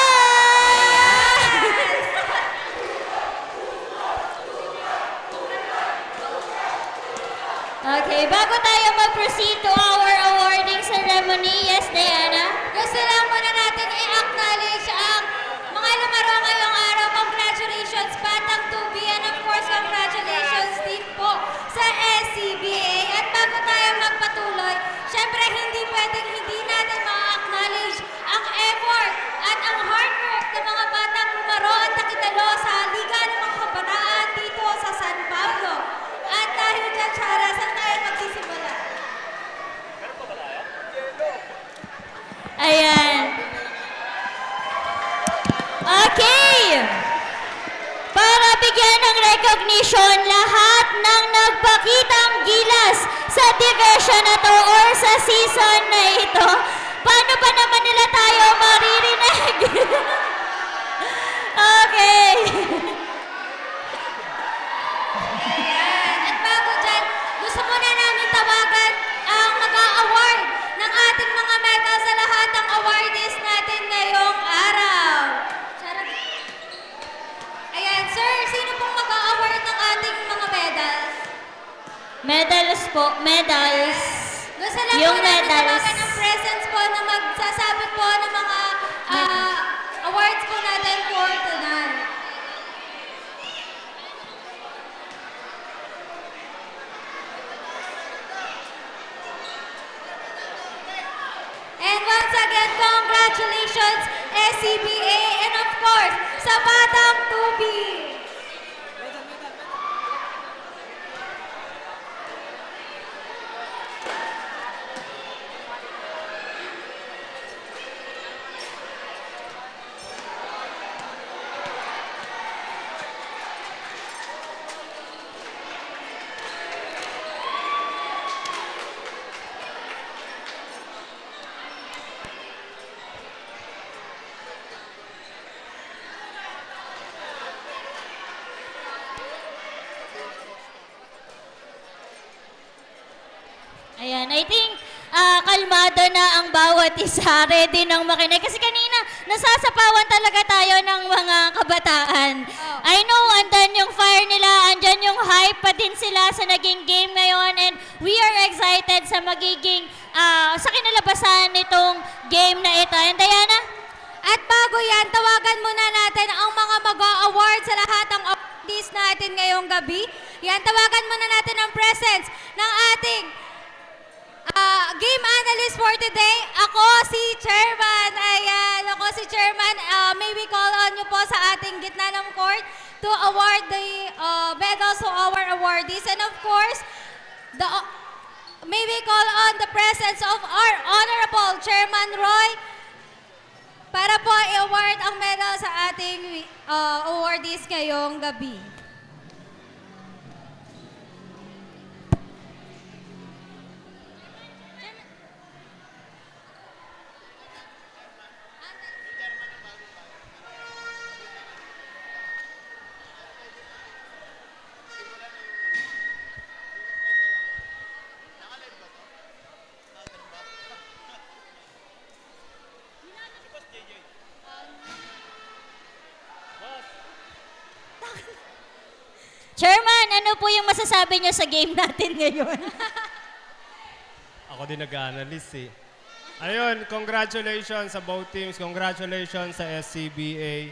Okay, bago tayo mag-proceed to our awarding ceremony, yes, Diana? Gusto lang muna natin pwedeng hindi natin ma-acknowledge ang effort at ang hard work ng mga batang lumaro at nakitalo sa Liga ng mga Kabataan dito sa San Pablo. At dahil dyan, Chara, saan tayo magsisimula? Ayan. Okay. Para bigyan ng recognition lahat ng nagpakitang gilas sa division na to or sa season na ito, paano ba naman nila tayo maririnig? Okay. Ayan. At bago dyan, gusto muna namin tawagan ang mag-a-award ng ating mga medal sa lahat ng awardees natin ngayong araw. Charot. Ayan, sir, sino pong mag-a-award ng ating mga medals? Medals po, medals. Gusto lang Yung po namin medals. tawagan ng presence po na magsasabi po ng mga awards po natin for tonight. And once again, congratulations SCBA and of course sa Batang Tubi. Ayan, I think kalmado na ang bawat isa, ready nang makinig. Kasi kanina, nasasapawan talaga tayo ng mga kabataan. I know, andan yung fire nila, andyan yung hype pa din sila sa naging game ngayon. And we are excited sa magiging, sa kinalabasan nitong game na ito. And Diana? At bago yan, tawagan muna natin ang mga mag-award sa lahat ng awardees natin ngayong gabi. Yan, tawagan muna natin ang presence ng ating game analyst for today. Ako si Chairman. Ayan, ako si Chairman. May we call on nyo po sa ating gitna ng court to award the medals to our awardees. And of course, may we call on the presence of our Honorable Chairman Roy para po i-award ang medal sa ating awardees ngayong gabi. Chairman, ano po yung masasabi niyo sa game natin ngayon? Ako din nag-analyst eh. Ayun, congratulations sa both teams. Congratulations sa SCBA.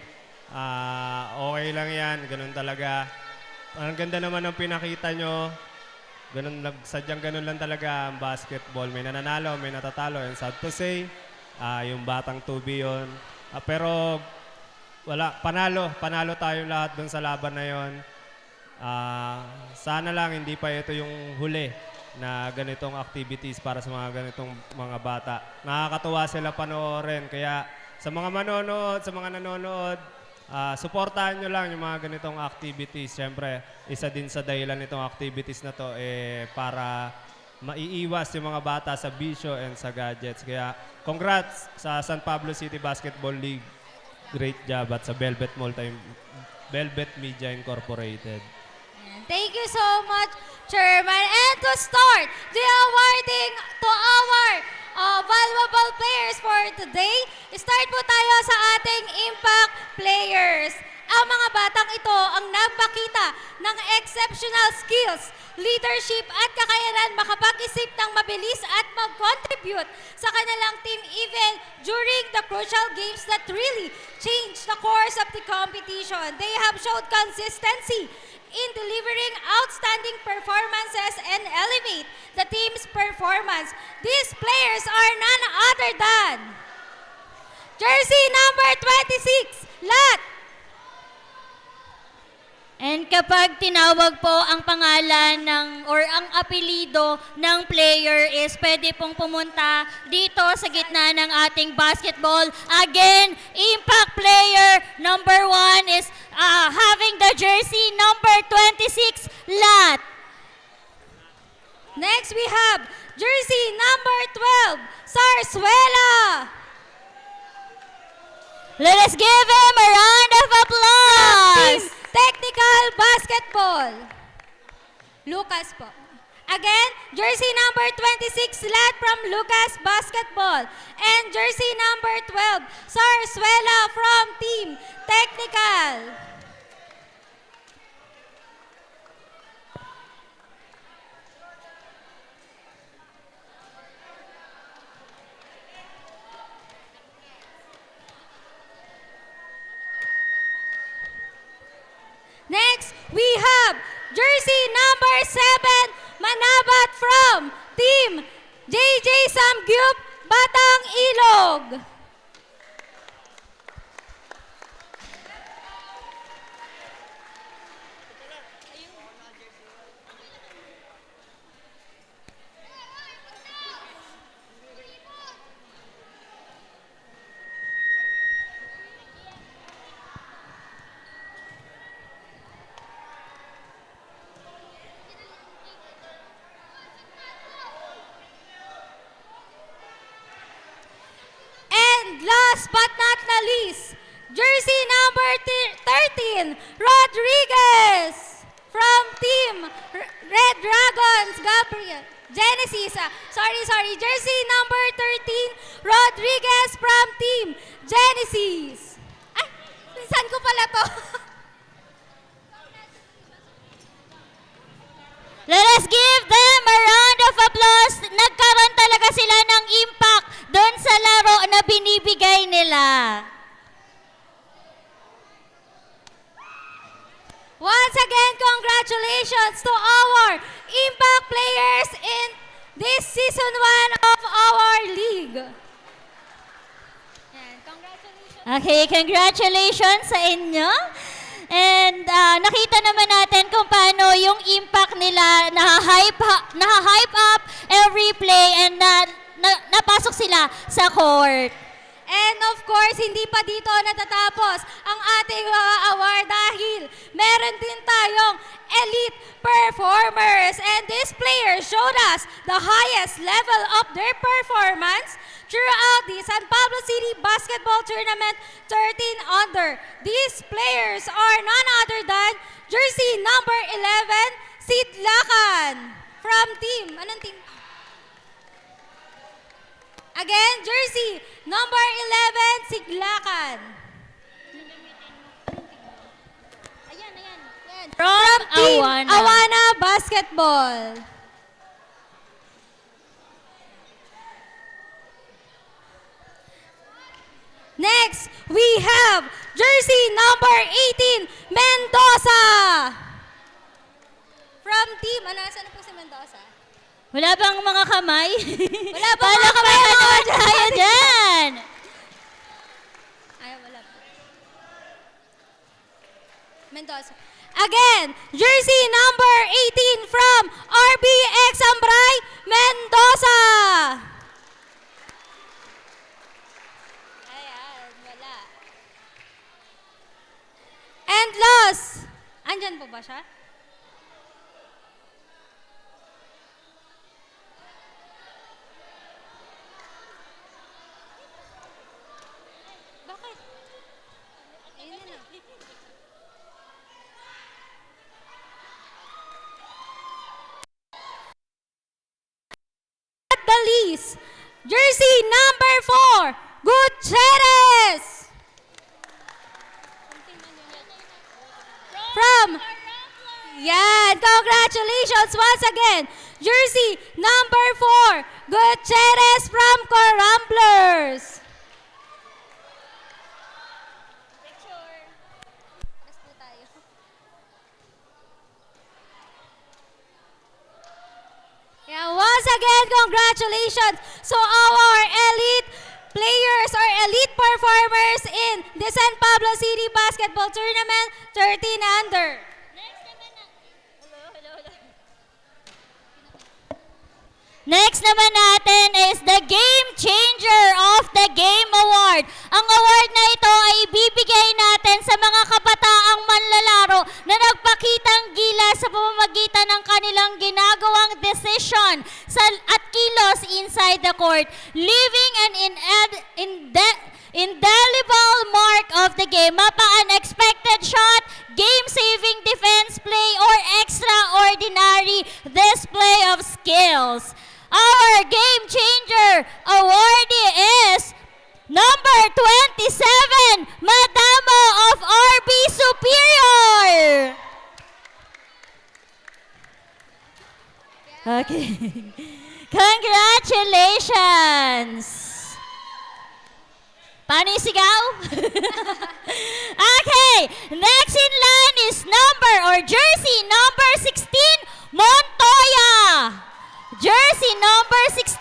Okay lang yan. Ganun talaga. Ang ganda naman ng pinakita nyo. Sadyang ganun lang talaga ang basketball. May nananalo, may natatalo. And sad to say, yung Batang Tubi yun. Pero wala, panalo tayong lahat dun sa laban na yon. Sana lang hindi pa ito yung huli na ganitong activities para sa mga ganitong mga bata. Nakakatuwa sila panoorin. Kaya sa mga manonood, sa mga nanonood, suportahan nyo lang yung mga ganitong activities. Siyempre, isa din sa dahilan nitong activities na to para maiiwas yung mga bata sa bisyo and sa gadgets. Kaya congrats sa San Pablo City Basketball League. Great job at sa Velvet Media Incorporated. Thank you so much, Chairman. And to start the awarding to our valuable players for today, start po tayo sa ating impact players. Ang mga batang ito ang nagpakita ng exceptional skills, leadership at kakayanan makapag-isip ng mabilis at mag-contribute sa kanilang team even during the crucial games that really changed the course of the competition. They have showed consistency in delivering outstanding performances and elevate the team's performance. These players are none other than jersey number 26, Lat. And kapag tinawag po ang pangalan or ang apelido ng player is pwede pong pumunta dito sa gitna ng ating basketball. Again, impact player number 1 is having the jersey number 26, Lat. Next we have jersey number 12, Sarsuela. Let us give him a round of applause. Team Technical Basketball. Lucas po. Again, jersey number 26, Lat from Lucas Basketball. And jersey number 12, Sarsuela from Team Technical. Next, we have jersey number 7, Manabat from Team JJ Samgyup, Batang Ilog. And last but not the least, jersey number 13, Rodriguez from Team Red Dragons, Gabriel. Genesis, jersey number 13, Rodriguez from Team Genesis. Ay, saan ko pala to? Let us give them a round of applause. Nagkaroon talaga sila ng impact doon sa laro na binibigay nila. Once again, congratulations to our impact players in this season 1 of our league. Okay, congratulations sa inyo. And nakita naman natin kung paano yung impact nila na-hype up every play and napasok sila sa court. And of course, hindi pa dito natatapos ang ating mga award dahil meron din tayong elite performers. And these players showed us the highest level of their performance throughout the San Pablo City Basketball Tournament 13 under. These players are none other than jersey number 11, Sidlakan from team. Anong team? Again, jersey number 11, Siglakan. From Team Awana. Awana Basketball. Next, we have jersey number 18, Mendoza. From team, saan na po si Mendoza? Wala bang mga kamay? Wala pa Paano mga kamay kamay, tayo mga tayo dyan? Ay, wala pa. Mendoza. Again, jersey number 18 from RBX Ambray, Mendoza. Ayan, wala. And last, andyan po ba siya? Bakit? Ayun na. At the least, jersey number 4, Gutierrez. From, yan, congratulations once again. Jersey number 4, Gutierrez from Coramblers. Picture. Yes po tayo. again, congratulations to our elite players or elite performers in the San Pablo City Basketball Tournament 13 under. Next naman natin is the Game Changer of the Game Award. Ang award na ito ay ibibigay natin sa mga kabataang manlalaro na nagpakitang gila sa pamamagitan ng kanilang ginagawang decision at kilos inside the court, leaving an indelible mark of the game. Mapa-unexpected shot, game-saving defense play, or extraordinary display of skills. Our Game Changer awardee is number 27, Madamo of RB Superior. Okay. Congratulations! Paano yung sigaw? Okay, next in line is jersey number 16, Montoya. Jersey number 16,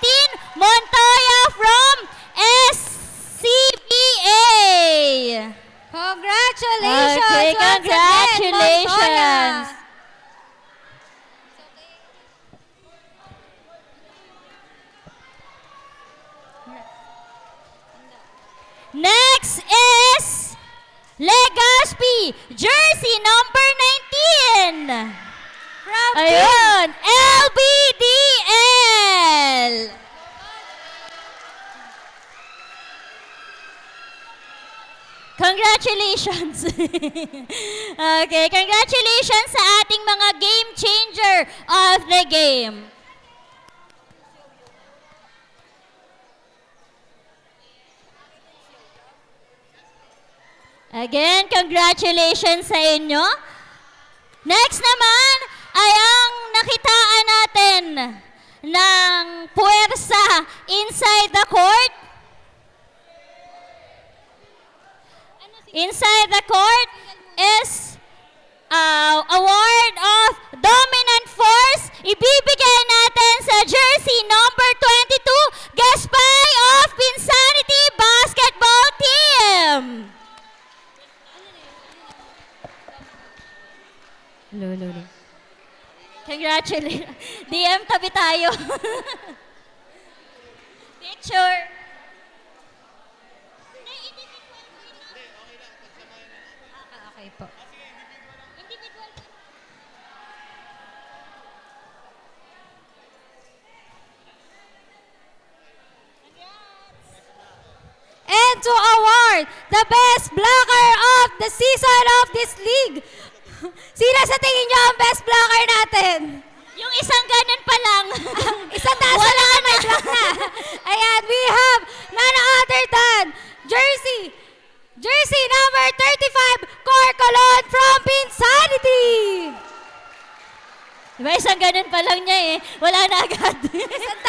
Montoya from SCBA. Congratulations! Okay, once again, congratulations. Montoya. Next is Legazpi, jersey number 19. From Ayun, LBDL. Congratulations. Okay, congratulations sa ating mga game changer of the game. Again, congratulations sa inyo. Next naman ay ang nakitaan natin ng puwersa inside the court. Inside the court is award of dominant force. Ibibigay natin sa jersey number 22, Gaspay of Pinsanity Basketball Team. Lolo. Congratulations. DM tabi tayo. Picture. Okay po. And to award the best blocker of the season of this league. Sino sa tingin niyo ang best blocker natin? Yung isang ganun pa lang. Isang taas na lang may block na. Ayan, we have none other than jersey number 35, Corcolon from Pinsanity. Diba isang ganun pa lang niya eh. Wala na agad. Isang